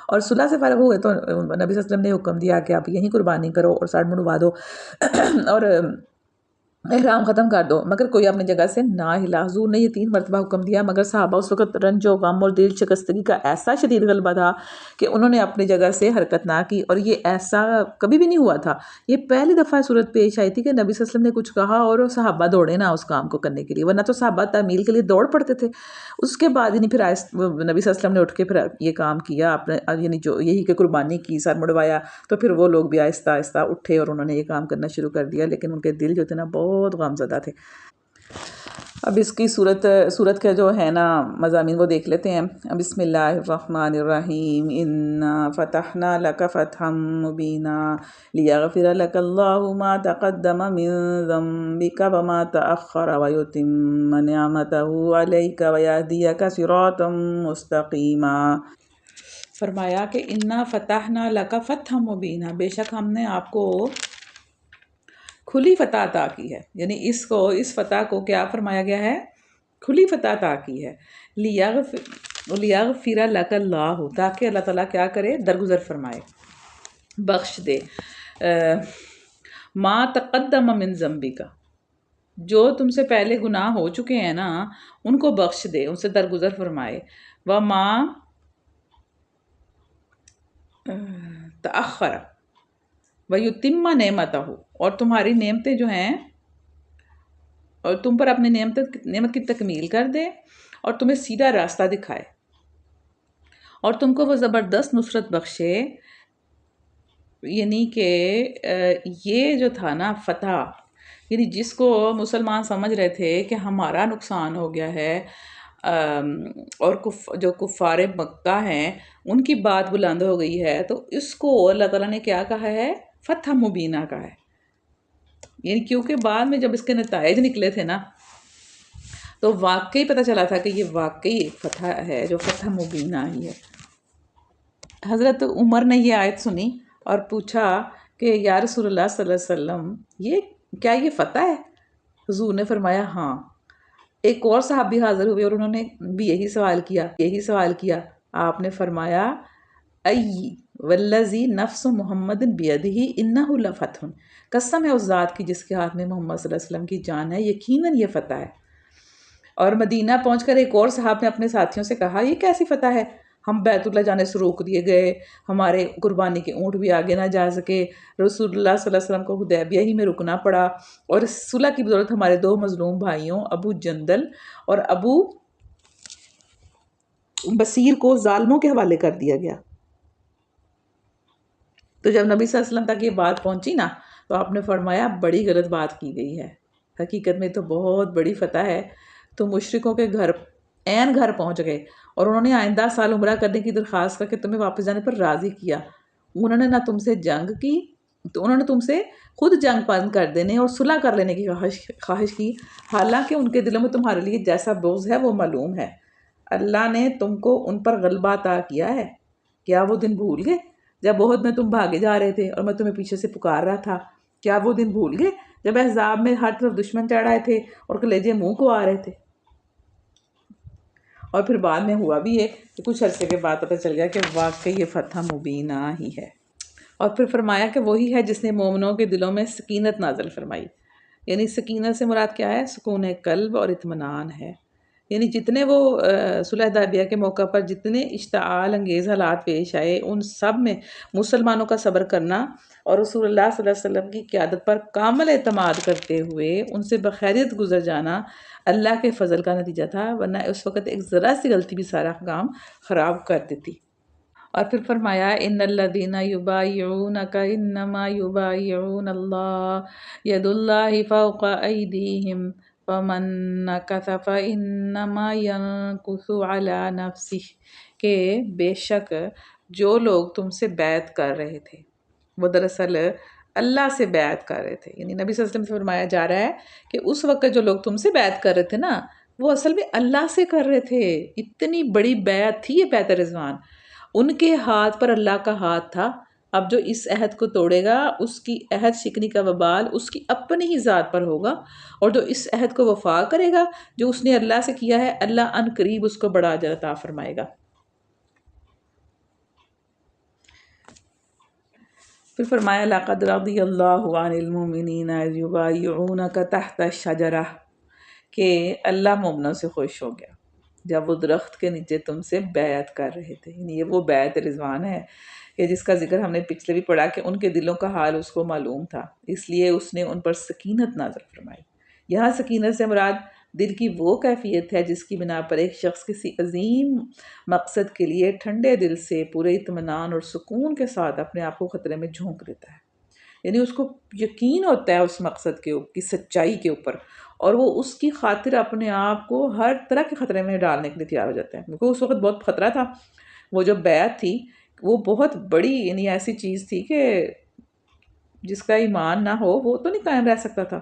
اور صلح سے فارغ ہوئے تو نبی صلی اللہ علیہ وسلم نے حکم دیا کہ آپ یہیں قربانی کرو اور ساڑھ منڈوا دو اور احرام ختم کر دو، مگر کوئی اپنی جگہ سے نہ ہلا. حضور نے یہ 3 مرتبہ حکم دیا، مگر صحابہ اس وقت رنج و غم اور دل شکستگی کا ایسا شدید غلبہ تھا کہ انہوں نے اپنی جگہ سے حرکت نہ کی. اور یہ ایسا کبھی بھی نہیں ہوا تھا. یہ پہلی دفعہ صورت پیش آئی تھی کہ نبی صلی اللہ علیہ وسلم نے کچھ کہا اور صحابہ دوڑے نہ اس کام کو کرنے کے لیے، ورنہ تو صحابہ تعمیل کے لیے دوڑ پڑتے تھے. اس کے بعد یعنی پھر نبی صلی اللہ علیہ وسلم نے اٹھ کے پھر یہ کام کیا، آپ نے یعنی جو یہی کہ قربانی کی، سر مڑوایا، تو پھر وہ لوگ بھی آہستہ آہستہ اٹھے اور انہوں نے یہ کام کرنا شروع کر دیا. لیکن ان کے دل جو تھے نا بہت غم زدہ تھے. اب اس کی صورت کے جو ہے نا مضامین وہ دیکھ لیتے ہیں. بسم اللہ الرحمن الرحیم. انا فتحنا لک فتحا مبینا لیغفر لک اللہ ما تقدم من ذنبک وما تأخر ویتم نعمتہ علیک ویہدیک صراطا مستقیما. فرمایا کہ انا فتحنا لک فتحا مبینا، بے شک ہم نے آپ کو کھلی فتح عطا کی ہے. یعنی اس فتح کو کیا فرمایا گیا ہے؟ کھلی فتح عطا کی ہے. لیغفر لک اللہ، تاکہ اللہ تعالیٰ کیا کرے؟ درگزر فرمائے، بخش دے. ما تقدم من ذنبک، جو تم سے پہلے گناہ ہو چکے ہیں نا ان کو بخش دے، ان سے درگزر فرمائے. وما تأخر وَيُتِمَّ نِعْمَتَهُ، اور تمہاری نعمتیں جو ہیں اور تم پر اپنی نعمت کی تکمیل کر دے اور تمہیں سیدھا راستہ دکھائے اور تم کو وہ زبردست نصرت بخشے. یعنی کہ یہ جو تھا نا فتح، یعنی جس کو مسلمان سمجھ رہے تھے کہ ہمارا نقصان ہو گیا ہے، اور جو کفار مکہ ہیں ان کی بات بلند ہو گئی ہے، تو اس کو اللہ تعالیٰ نے کیا کہا ہے؟ فتح مبینہ کا ہے. یعنی کیونکہ بعد میں جب اس کے نتائج نکلے تھے نا تو واقعی پتہ چلا تھا کہ یہ واقعی ایک فتح ہے جو فتح مبینہ ہی ہے. حضرت عمر نے یہ آیت سنی اور پوچھا کہ یا رسول اللہ صلی اللہ علیہ وسلم، یہ فتح ہے؟ حضور نے فرمایا ہاں. ایک اور صحابی حاضر ہوئے اور انہوں نے بھی یہی سوال کیا. آپ نے فرمایا ای والذی نفس محمد بیدہ انہ لفتح، قسم ہے اس ذات کی جس کے ہاتھ میں محمد صلی اللہ علیہ وسلم کی جان ہے، یقیناً یہ فتح ہے. اور مدینہ پہنچ کر ایک اور صحاب نے اپنے ساتھیوں سے کہا یہ کیسی فتح ہے؟ ہم بیت اللہ جانے سے روک دیے گئے، ہمارے قربانی کے اونٹ بھی آگے نہ جا سکے، رسول اللہ صلی اللہ علیہ وسلم کو حدیبیہ ہی میں رکنا پڑا، اور اس صلح کی بدولت ہمارے 2 مظلوم بھائیوں ابو جندل اور ابو بصیر کو ظالموں کے حوالے کر دیا گیا. تو جب نبی صلی اللہ علیہ وسلم تک یہ بات پہنچی نا تو آپ نے فرمایا بڑی غلط بات کی گئی ہے، حقیقت میں تو بہت بڑی فتح ہے. تو مشرکوں کے گھر پہنچ گئے اور انہوں نے آئندہ سال عمرہ کرنے کی درخواست کر کے تمہیں واپس جانے پر راضی کیا. انہوں نے نہ تم سے جنگ کی، تو انہوں نے تم سے خود جنگ بند کر دینے اور صلح کر لینے کی خواہش کی، حالانکہ ان کے دلوں میں تمہارے لیے جیسا بغض ہے وہ معلوم ہے. اللہ نے تم کو ان پر غلبہ عطا کیا ہے. کیا وہ دن بھول گئے جب احد میں تم بھاگے جا رہے تھے اور میں تمہیں پیچھے سے پکار رہا تھا؟ کیا وہ دن بھول گئے جب احزاب میں ہر طرف دشمن چڑھ آئے تھے اور کلیجے منہ کو آ رہے تھے؟ اور پھر بعد میں ہوا بھی ہے کہ کچھ عرصے کے بعد پتہ چل گیا کہ واقعی یہ فتح مبینہ ہی ہے. اور پھر فرمایا کہ وہی ہے جس نے مومنوں کے دلوں میں سکینت نازل فرمائی. یعنی سکینت سے مراد کیا ہے؟ سکون قلب اور اطمینان ہے. یعنی جتنے وہ صلح حدیبیہ کے موقع پر جتنے اشتعال انگیز حالات پیش آئے ان سب میں مسلمانوں کا صبر کرنا اور رسول اللہ صلی اللہ علیہ وسلم کی قیادت پر کامل اعتماد کرتے ہوئے ان سے بخیریت گزر جانا اللہ کے فضل کا نتیجہ تھا، ورنہ اس وقت ایک ذرا سی غلطی بھی سارا کام خراب کر دیتی. اور پھر فرمایا ان الذین یبایعونک انما یبایعون اللہ ید اللہ فوق ایدیہم فمن نکث فانما ینکث علی نفسہ، کہ بے شک جو لوگ تم سے بیعت کر رہے تھے وہ دراصل اللہ سے بیعت کر رہے تھے. یعنی نبی صلی اللہ علیہ وسلم سے فرمایا جا رہا ہے کہ اس وقت جو لوگ تم سے بیعت کر رہے تھے نا وہ اصل میں اللہ سے کر رہے تھے. اتنی بڑی بیعت تھی یہ بیعت رضوان. ان کے ہاتھ پر اللہ کا ہاتھ تھا. اب جو اس عہد کو توڑے گا اس کی عہد شکنی کا وبال اس کی اپنی ہی ذات پر ہوگا، اور جو اس عہد کو وفا کرے گا جو اس نے اللہ سے کیا ہے، اللہ ان قریب اس کو بڑا اجر عطا فرمائے گا. پھر فرمایا لَقَدْ رَضِيَ اللَّهُ عَنِ الْمُؤْمِنِينَ إِذْ يُبَايِعُونَكَ تَحْتَ الشَّجَرَةِ کہ اللہ مومنوں سے خوش ہو گیا جب وہ درخت کے نیچے تم سے بیعت کر رہے تھے. یعنی یہ وہ بیعت رضوان ہے کہ جس کا ذکر ہم نے پچھلے بھی پڑھا کہ ان کے دلوں کا حال اس کو معلوم تھا، اس لیے اس نے ان پر سکینت نازل فرمائی. یہاں سکینت سے مراد دل کی وہ کیفیت ہے جس کی بنا پر ایک شخص کسی عظیم مقصد کے لیے ٹھنڈے دل سے پورے اطمینان اور سکون کے ساتھ اپنے آپ کو خطرے میں جھونک دیتا ہے. یعنی اس کو یقین ہوتا ہے اس مقصد کی سچائی کے اوپر، اور وہ اس کی خاطر اپنے آپ کو ہر طرح کے خطرے میں ڈالنے کے لیے تیار ہو جاتا ہے. کیونکہ اس وقت بہت خطرہ تھا. وہ جو بیعت تھی وہ بہت بڑی یعنی ایسی چیز تھی کہ جس کا ایمان نہ ہو وہ تو نہیں قائم رہ سکتا تھا.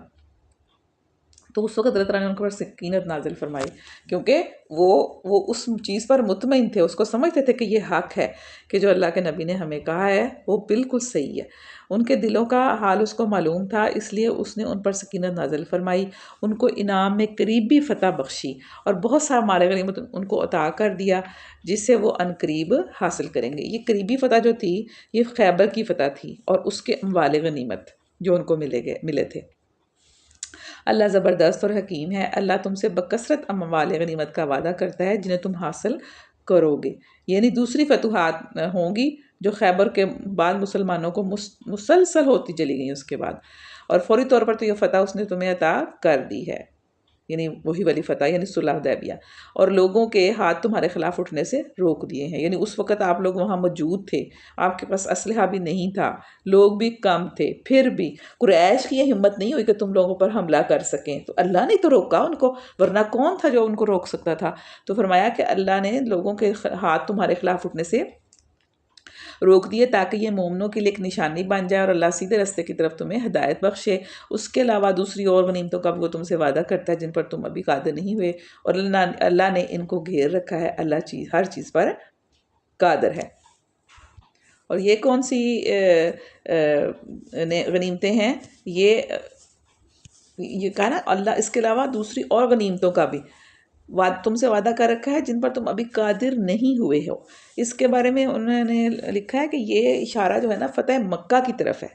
تو اس وقت اللہ تعالیٰ نے ان پر سکینت نازل فرمائی، کیونکہ وہ اس چیز پر مطمئن تھے، اس کو سمجھتے تھے کہ یہ حق ہے کہ جو اللہ کے نبی نے ہمیں کہا ہے وہ بالکل صحیح ہے. ان کے دلوں کا حال اس کو معلوم تھا، اس لیے اس نے ان پر سکینت نازل فرمائی، ان کو انعام میں قریبی فتح بخشی اور بہت سارا مال غنیمت ان کو عطا کر دیا جس سے وہ ان قریب حاصل کریں گے. یہ قریبی فتح جو تھی یہ خیبر کی فتح تھی اور اس کے اموال غنیمت جو ان کو ملے تھے. اللہ زبردست اور حکیم ہے. اللہ تم سے بکثرت اموال غنیمت کا وعدہ کرتا ہے جنہیں تم حاصل کرو گے. یعنی دوسری فتوحات ہوں گی جو خیبر کے بعد مسلمانوں کو مسلسل ہوتی چلی گئیں اس کے بعد، اور فوری طور پر تو یہ فتح اس نے تمہیں عطا کر دی ہے. یعنی وہی والی فتح یعنی صلح حدیبیہ، اور لوگوں کے ہاتھ تمہارے خلاف اٹھنے سے روک دیے ہیں. یعنی اس وقت آپ لوگ وہاں موجود تھے، آپ کے پاس اسلحہ بھی نہیں تھا، لوگ بھی کم تھے، پھر بھی قریش کی یہ ہمت نہیں ہوئی کہ تم لوگوں پر حملہ کر سکیں، تو اللہ نے تو روکا ان کو، ورنہ کون تھا جو ان کو روک سکتا تھا. تو فرمایا کہ اللہ نے لوگوں کے ہاتھ تمہارے خلاف اٹھنے سے روک دیے تاکہ یہ مومنوں کے لیے ایک نشانی بن جائے اور اللہ سیدھے راستے کی طرف تمہیں ہدایت بخشے. اس کے علاوہ دوسری اور غنیمتوں کا بھی وہ تم سے وعدہ کرتا ہے جن پر تم ابھی قادر نہیں ہوئے، اور اللہ نے ان کو گھیر رکھا ہے. اللہ ہر چیز پر قادر ہے. اور یہ کون سی غنیمتیں ہیں؟ یہ کہا نا اللہ اس کے علاوہ دوسری اور غنیمتوں کا بھی تم سے وعدہ کر رکھا ہے جن پر تم ابھی قادر نہیں ہوئے ہو. اس کے بارے میں انہوں نے لکھا ہے کہ یہ اشارہ جو ہے نا فتح مکہ کی طرف ہے.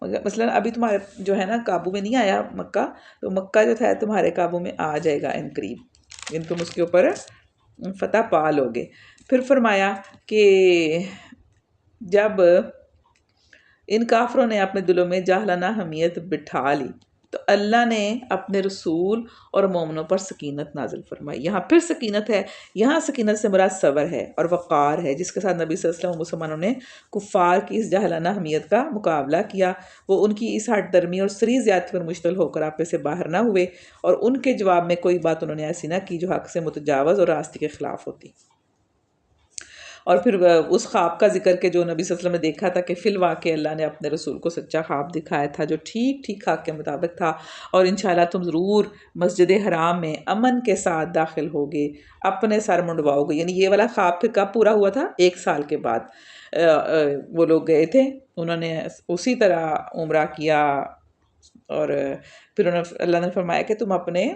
مثلا ابھی تمہارے جو ہے نا قابو میں نہیں آیا مکہ، تو مکہ جو تھا تمہارے قابو میں آ جائے گا ان قریب، ان تم اس کے اوپر فتح پا لو گے. پھر فرمایا کہ جب ان کافروں نے اپنے دلوں میں جاہلانہ حمیت بٹھا لی تو اللہ نے اپنے رسول اور مومنوں پر سکینت نازل فرمائی. یہاں پھر سکینت ہے، یہاں سکینت سے مراد صبر ہے اور وقار ہے جس کے ساتھ نبی صلی اللہ علیہ وسلم مسلمانوں نے کفار کی اس جاہلانہ حمیت کا مقابلہ کیا. وہ ان کی اس ہٹ درمی اور سری زیادتی پر مشتل ہو کر آپے سے باہر نہ ہوئے، اور ان کے جواب میں کوئی بات انہوں نے ایسی نہ کی جو حق سے متجاوز اور راستے کے خلاف ہوتی. اور پھر اس خواب کا ذکر کہ جو نبی صلی اللہ علیہ وسلم نے دیکھا تھا کہ فی الواقع اللہ نے اپنے رسول کو سچا خواب دکھایا تھا جو ٹھیک ٹھیک حق کے مطابق تھا، اور انشاءاللہ تم ضرور مسجد حرام میں امن کے ساتھ داخل ہوگے، اپنے سر منڈواؤ گے. یعنی یہ والا خواب پھر کب پورا ہوا تھا؟ 1 سال کے بعد وہ لوگ گئے تھے، انہوں نے اسی طرح عمرہ کیا، اور پھر اللہ نے فرمایا کہ تم اپنے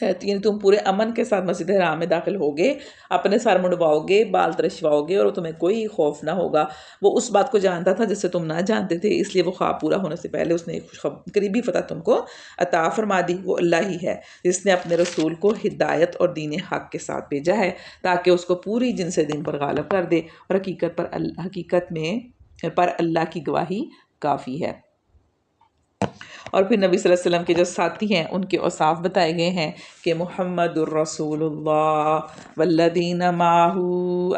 یعنی تم پورے امن کے ساتھ مسجد حرام میں داخل ہوگے، اپنے سر منڈواؤ گے، بال ترشواؤ گے، اور تمہیں کوئی خوف نہ ہوگا. وہ اس بات کو جانتا تھا جس سے تم نہ جانتے تھے، اس لیے وہ خواب پورا ہونے سے پہلے اس نے قریبی فتح تم کو عطا فرما دی. وہ اللہ ہی ہے جس نے اپنے رسول کو ہدایت اور دین حق کے ساتھ بھیجا ہے تاکہ اس کو پوری جن سے دین پر غالب کر دے، اور حقیقت میں پر اللہ کی گواہی کافی ہے. اور پھر نبی صلی اللہ علیہ وسلم کے جو ساتھی ہیں ان کے اوصاف بتائے گئے ہیں کہ محمد الرسول اللہ والذین معہ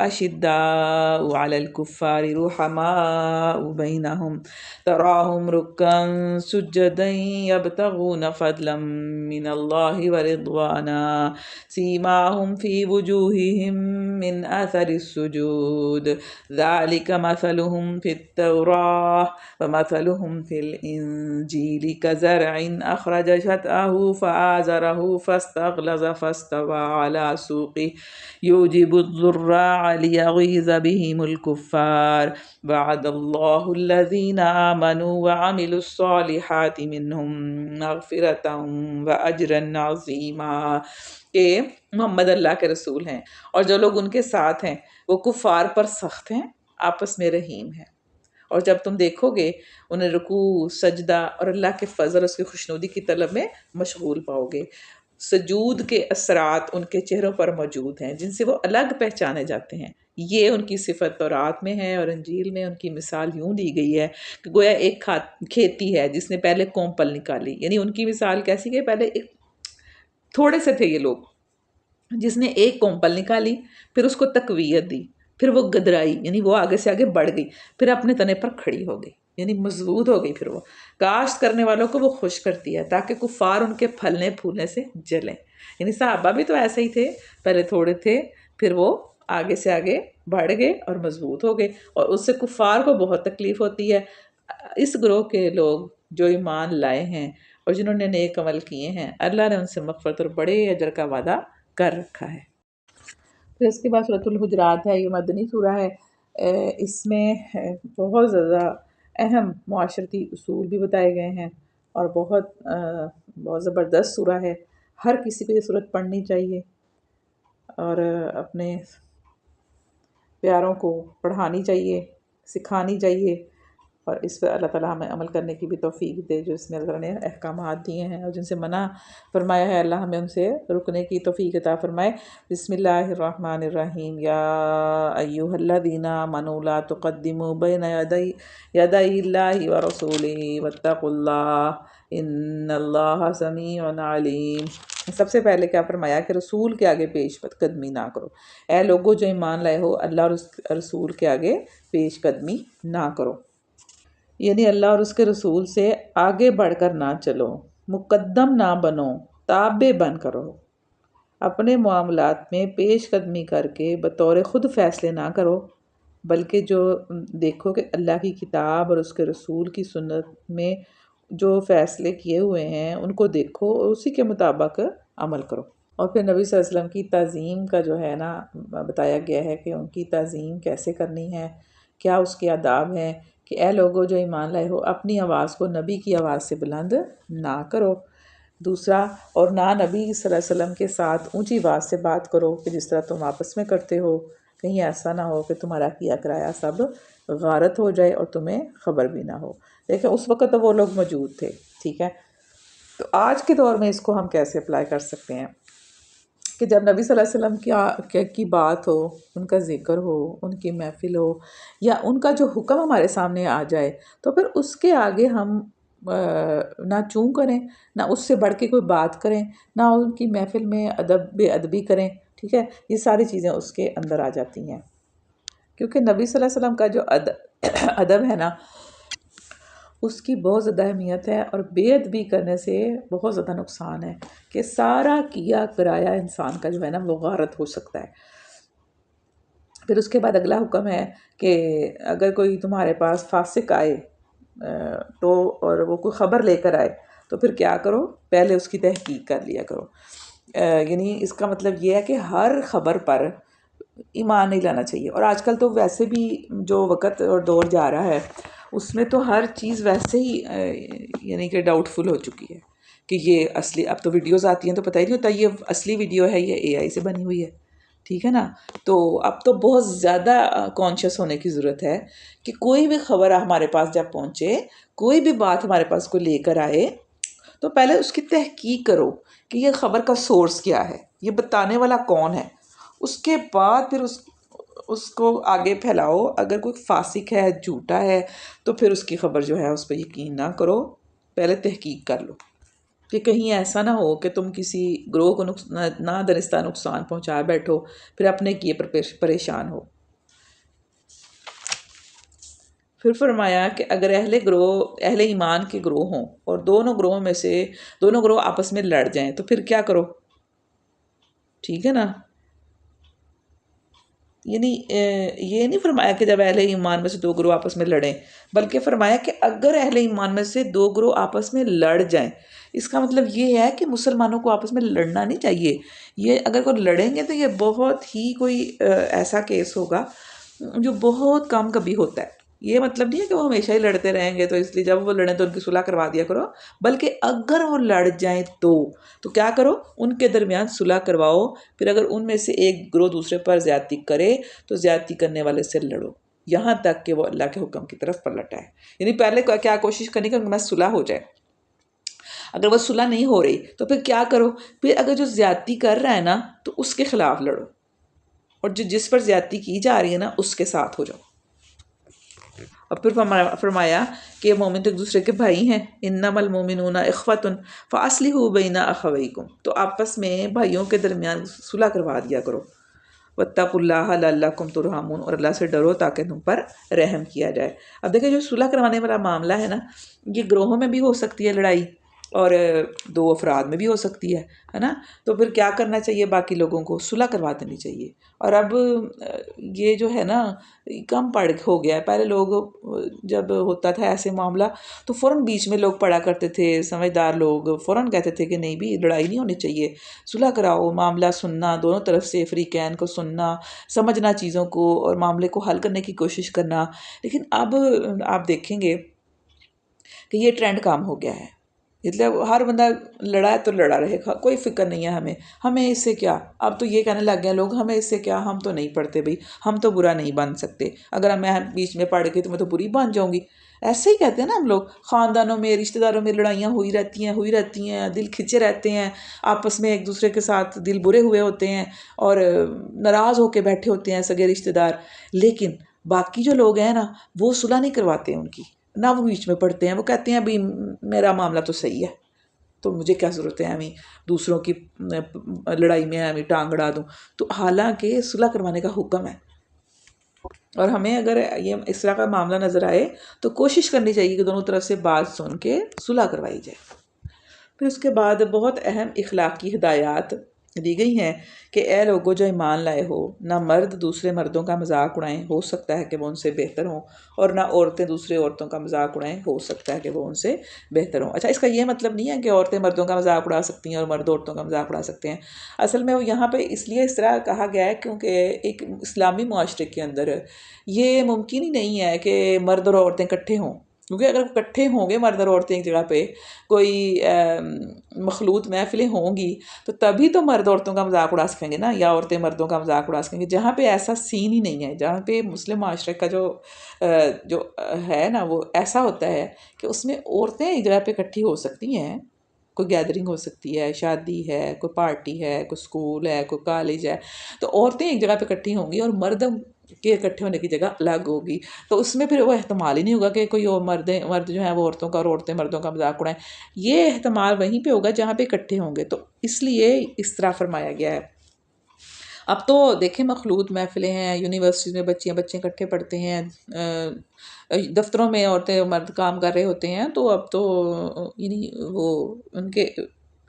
اشداء علی الکفار رحماء بینہم تراہم رکعا سجدا یبتغون فضلا من اللہ ورضوانا سیماہم فی وجوہہم من أثر السجود ذلك مثلهم في التوراة ومثلهم في الإنجيل كزرع أخرج شطأه فآزره فاستغلظ فاستوى على سوقه يوجب الضراع ليغيظ بهم الكفار وعد الله الذين آمنوا وعملوا الصالحات منهم مغفرة وأجرا عظيما. کہ محمد اللہ کے رسول ہیں اور جو لوگ ان کے ساتھ ہیں وہ کفار پر سخت ہیں، آپس میں رحیم ہیں، اور جب تم دیکھو گے انہیں رکوع، سجدہ اور اللہ کے فضل اس کی خوشنودی کی طلب میں مشغول پاؤ گے۔ سجود کے اثرات ان کے چہروں پر موجود ہیں جن سے وہ الگ پہچانے جاتے ہیں، یہ ان کی صفت تورات میں ہے، اور انجیل میں ان کی مثال یوں دی گئی ہے کہ گویا ایک کھیتی ہے جس نے پہلے کومپل نکالی، یعنی ان کی مثال کیسی کہ پہلے ایک تھوڑے سے تھے یہ لوگ، جس نے ایک کومپل نکالی، پھر اس کو تقویت دی، پھر وہ گدرائی یعنی وہ آگے سے آگے بڑھ گئی، پھر اپنے تنے پر کھڑی ہو گئی یعنی مضبوط ہو گئی، پھر وہ کاشت کرنے والوں کو وہ خوش کرتی ہے تاکہ کفار ان کے پھلنے پھولنے سے جلیں۔ یعنی صحابہ بھی تو ایسے ہی تھے، پہلے تھوڑے تھے، پھر وہ آگے سے آگے بڑھ گئے اور مضبوط ہو گئے، اور اس سے کفار کو بہت تکلیف ہوتی ہے۔ اس گروہ کے لوگ جو ایمان لائے ہیں اور جنہوں نے نیک عمل کیے ہیں، اللہ نے ان سے مغفرت اور بڑے اجر کا وعدہ کر رکھا ہے۔ پھر اس کے بعد سورۃ الحجرات ہے، یہ مدنی سورہ ہے۔ اس میں بہت زیادہ اہم معاشرتی اصول بھی بتائے گئے ہیں، اور بہت زبردست سورہ ہے۔ ہر کسی کو یہ سورت پڑھنی چاہیے اور اپنے پیاروں کو پڑھانی چاہیے، سکھانی چاہیے، اور اس پہ اللہ تعالیٰ ہمیں عمل کرنے کی بھی توفیق دے جو اس میں اللہ تعالیٰ نے احکامات دیے ہیں، اور جن سے منع فرمایا ہے اللہ ہمیں ان سے رکنے کی توفیق عطا فرمائے۔ بسم اللہ الرحمن الرحیم۔ یا ایھا الذین آمنوا لا تقدموا بین یدی اللہ ورسولہ واتقوا اللہ ان اللہ سمیع علیم۔ سب سے پہلے کیا فرمایا کہ رسول کے آگے پیش قدمی نہ کرو، اے لوگو جو ایمان لائے ہو اللہ اور اس رسول کے آگے پیش قدمی نہ کرو، یعنی اللہ اور اس کے رسول سے آگے بڑھ کر نہ چلو، مقدم نہ بنو، تابع بن کرو، اپنے معاملات میں پیش قدمی کر کے بطور خود فیصلے نہ کرو، بلکہ جو دیکھو کہ اللہ کی کتاب اور اس کے رسول کی سنت میں جو فیصلے کیے ہوئے ہیں ان کو دیکھو اور اسی کے مطابق عمل کرو۔ اور پھر نبی صلی اللہ علیہ وسلم کی تعظیم کا جو ہے نا بتایا گیا ہے کہ ان کی تعظیم کیسے کرنی ہے، کیا اس کے آداب ہیں، کہ اے لوگو جو ایمان لائے ہو اپنی آواز کو نبی کی آواز سے بلند نہ کرو۔ دوسرا، اور نہ نبی صلی اللہ علیہ وسلم کے ساتھ اونچی آواز سے بات کرو کہ جس طرح تم آپس میں کرتے ہو، کہیں ایسا نہ ہو کہ تمہارا کیا کرایا سب غارت ہو جائے اور تمہیں خبر بھی نہ ہو۔ دیکھیں اس وقت تو وہ لوگ موجود تھے، ٹھیک ہے، تو آج کے دور میں اس کو ہم کیسے اپلائی کر سکتے ہیں کہ جب نبی صلی اللہ علیہ وسلم کی بات ہو، ان کا ذکر ہو، ان کی محفل ہو، یا ان کا جو حکم ہمارے سامنے آ جائے تو پھر اس کے آگے ہم نہ چوں کریں، نہ اس سے بڑھ کے کوئی بات کریں، نہ ان کی محفل میں بے ادبی کریں، ٹھیک ہے، یہ ساری چیزیں اس کے اندر آ جاتی ہیں، کیونکہ نبی صلی اللہ علیہ وسلم کا جو ادب ہے نا اس کی بہت زیادہ اہمیت ہے، اور بے ادبی کرنے سے بہت زیادہ نقصان ہے کہ سارا کیا کرایا انسان کا جو ہے نا وہ غارت ہو سکتا ہے۔ پھر اس کے بعد اگلا حکم ہے کہ اگر کوئی تمہارے پاس فاسق آئے تو اور وہ کوئی خبر لے کر آئے تو پھر کیا کرو، پہلے اس کی تحقیق کر لیا کرو۔ یعنی اس کا مطلب یہ ہے کہ ہر خبر پر ایمان نہیں لانا چاہیے، اور آج کل تو ویسے بھی جو وقت اور دور جا رہا ہے اس میں تو ہر چیز ویسے ہی یعنی کہ ڈاؤٹ فل ہو چکی ہے کہ یہ اصلی، اب تو ویڈیوز آتی ہیں تو پتہ ہی نہیں ہوتا یہ اصلی ویڈیو ہے یہ اے آئی سے بنی ہوئی ہے، ٹھیک ہے نا۔ تو اب تو بہت زیادہ کانشیس ہونے کی ضرورت ہے کہ کوئی بھی خبر ہمارے پاس جب پہنچے، کوئی بھی بات ہمارے پاس کوئی لے کر آئے تو پہلے اس کی تحقیق کرو کہ یہ خبر کا سورس کیا ہے، یہ بتانے والا کون ہے، اس کے بعد پھر اس کو آگے پھیلاؤ۔ اگر کوئی فاسق ہے، جھوٹا ہے، تو پھر اس کی خبر جو ہے اس پہ یقین نہ کرو، پہلے تحقیق کر لو کہ کہیں ایسا نہ ہو کہ تم کسی گروہ کو نہ دانستہ نقصان پہنچا بیٹھو، پھر اپنے کیے پر پریشان ہو۔ پھر فرمایا کہ اگر اہل ایمان کے گروہ ہوں اور دونوں گروہ آپس میں لڑ جائیں تو پھر کیا کرو، ٹھیک ہے نا۔ یعنی یہ نہیں فرمایا کہ جب اہل ایمان میں سے دو گروہ آپس میں لڑیں، بلکہ فرمایا کہ اگر اہل ایمان میں سے دو گروہ آپس میں لڑ جائیں، اس کا مطلب یہ ہے کہ مسلمانوں کو آپس میں لڑنا نہیں چاہیے. یہ اگر کوئی لڑیں گے تو یہ بہت ہی کوئی ایسا کیس ہوگا جو بہت کم کبھی ہوتا ہے. یہ مطلب نہیں ہے کہ وہ ہمیشہ ہی لڑتے رہیں گے تو اس لیے جب وہ لڑیں تو ان کی صلح کروا دیا کرو، بلکہ اگر وہ لڑ جائیں تو کیا کرو، ان کے درمیان صلح کرواؤ. پھر اگر ان میں سے ایک گروہ دوسرے پر زیادتی کرے تو زیادتی کرنے والے سے لڑو یہاں تک کہ وہ اللہ کے حکم کی طرف پلٹ آئے. یعنی پہلے کیا کوشش کرنی کہ ان میں صلح ہو جائے. اگر وہ صلح نہیں ہو رہی تو پھر کیا کرو، پھر اگر جو زیادتی کر رہا ہے نا تو اس کے خلاف لڑو، اور جس پر زیادتی کی جا رہی ہے نا اس کے ساتھ ہو جاؤ. اور پھر فرمایا کہ مومن تو ایک دوسرے کے بھائی ہیں. انما المومنون اخوۃ فاصلحوا بین اخویکم، تو آپس میں بھائیوں کے درمیان صلح کروا دیا کرو. واتقوا اللہ لعلکم ترحمون، اور اللہ سے ڈرو تاکہ تم پر رحم کیا جائے. اب دیکھیں جو صلح کروانے والا معاملہ ہے نا، یہ گروہوں میں بھی ہو سکتی ہے لڑائی، اور دو افراد میں بھی ہو سکتی ہے نا. تو پھر کیا کرنا چاہیے، باقی لوگوں کو صلح کروا دینی چاہیے. اور اب یہ جو ہے نا کم پڑ ہو گیا ہے. پہلے لوگ جب ہوتا تھا ایسے معاملہ تو فوراً بیچ میں لوگ پڑا کرتے تھے، سمجھدار لوگ فوراً کہتے تھے کہ نہیں بھی لڑائی نہیں ہونی چاہیے، صلح کراؤ. معاملہ سننا، دونوں طرف سے فریقین کو سننا، سمجھنا چیزوں کو اور معاملے کو حل کرنے کی کوشش کرنا. لیکن اب آپ دیکھیں گے کہ یہ ٹرینڈ کام ہو گیا ہے. مطلب ہر بندہ لڑا ہے تو لڑا رہے گا، کوئی فکر نہیں ہے ہمیں اس سے کیا. اب تو یہ کہنے لگ گئے لوگ ہمیں اس سے کیا، ہم تو نہیں پڑھتے بھائی، ہم تو برا نہیں بن سکتے، اگر میں بیچ میں پڑھ گئی تو میں تو بری بن جاؤں گی. ایسے ہی کہتے ہیں نا ہم لوگ. خاندانوں میں، رشتہ داروں میں لڑائیاں ہوئی رہتی ہیں، دل کھنچے رہتے ہیں آپس میں، ایک دوسرے کے ساتھ دل برے ہوئے ہوتے ہیں اور ناراض ہو کے بیٹھے ہوتے ہیں سگے رشتہ دار. لیکن باقی جو لوگ ہیں نا وہ صلح نہیں کرواتے ان کی، نہ وہ بیچ میں پڑھتے ہیں. وہ کہتے ہیں بھائی میرا معاملہ تو صحیح ہے تو مجھے کیا ضرورت ہے ہمیں دوسروں کی لڑائی میں ہمیں ٹانگ اڑا دوں. تو حالانکہ صلح کروانے کا حکم ہے، اور ہمیں اگر یہ اس طرح کا معاملہ نظر آئے تو کوشش کرنی چاہیے کہ دونوں طرف سے بات سن کے صلح کروائی جائے. پھر اس کے بعد بہت اہم اخلاقی ہدایات دی گئی ہیں کہ اے لوگوں جو ایمان لائے ہو، نہ مرد دوسرے مردوں کا مذاق اڑائیں، ہو سکتا ہے کہ وہ ان سے بہتر ہوں، اور نہ عورتیں دوسرے عورتوں کا مذاق اڑائیں، ہو سکتا ہے کہ وہ ان سے بہتر ہوں. اچھا، اس کا یہ مطلب نہیں ہے کہ عورتیں مردوں کا مذاق اڑا سکتی ہیں اور مرد عورتوں کا مذاق اڑا سکتے ہیں. اصل میں وہ یہاں پہ اس لیے اس طرح کہا گیا ہے کیونکہ ایک اسلامی معاشرے کے اندر یہ ممکن ہی نہیں ہے کہ مرد اور عورتیں اکٹھے ہوں. کیونکہ اگر اکٹھے ہوں گے مرد اور عورتیں ایک جگہ پہ، کوئی مخلوط محفلیں ہوں گی، تو تبھی تو مرد عورتوں کا مذاق اڑا سکیں گے نا، یا عورتیں مردوں کا مذاق اڑا سکیں گے. جہاں پہ ایسا سین ہی نہیں ہے، جہاں پہ مسلم معاشرے کا جو ہے نا وہ ایسا ہوتا ہے کہ اس میں عورتیں ایک جگہ پہ اکٹھی ہو سکتی ہیں. کوئی گیدرنگ ہو سکتی ہے، شادی ہے، کوئی پارٹی ہے، کوئی اسکول ہے، کوئی کالج ہے، تو عورتیں ایک جگہ پہ اکٹھی ہوں گی اور مرد کے اکٹھے ہونے کی جگہ الگ ہوگی. تو اس میں پھر وہ احتمال ہی نہیں ہوگا کہ کوئی اور مرد جو ہیں وہ عورتوں کا اور عورتیں مردوں کا مذاق اڑائیں. یہ احتمال وہیں پہ ہوگا جہاں پہ اکٹھے ہوں گے. تو اس لیے اس طرح فرمایا گیا ہے. اب تو دیکھیں مخلوط محفلیں ہیں، یونیورسٹیز میں بچے اکٹھے پڑھتے ہیں، دفتروں میں عورتیں مرد کام کر رہے ہوتے ہیں. تو اب تو یعنی وہ ان کے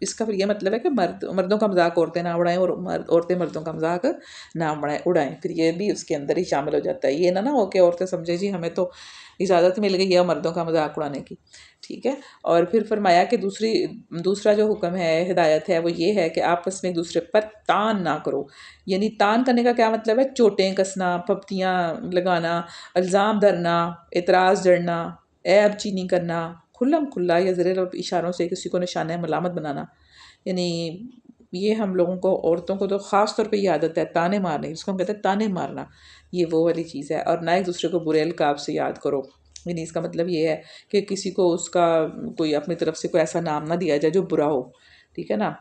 اس کا پھر یہ مطلب ہے کہ مردوں کا مذاق عورتیں نہ اڑائیں اور عورتیں مردوں کا مذاق نہ اڑائیں. پھر یہ بھی اس کے اندر ہی شامل ہو جاتا ہے. یہ نہ ہو کہ عورتیں سمجھے جی ہمیں تو اجازت مل گئی ہے مردوں کا مذاق اڑانے کی. ٹھیک ہے. اور پھر فرمایا کہ دوسرا جو حکم ہے، ہدایت ہے، وہ یہ ہے کہ آپس میں ایک دوسرے پر تان نہ کرو. یعنی تان کرنے کا کیا مطلب ہے؟ چوٹیں کسنا، پھپتیاں لگانا، الزام دھرنا، اعتراض جڑنا، عیب چینی کرنا، کھلم کھلا یا زیر اشاروں سے کسی کو نشانہ ملامت بنانا. یعنی یہ ہم لوگوں کو، عورتوں کو تو خاص طور پہ یہ عادت ہے تانے مارنے، جس کو ہم کہتے ہیں تانے مارنا. یہ وہ والی چیز ہے. اور نہ ایک دوسرے کو برے القاب سے یاد کرو. یعنی اس کا مطلب یہ ہے کہ کسی کو اس کا کوئی اپنی طرف سے کوئی ایسا نام نہ دیا جائے جو برا ہو. ٹھیک ہے نا،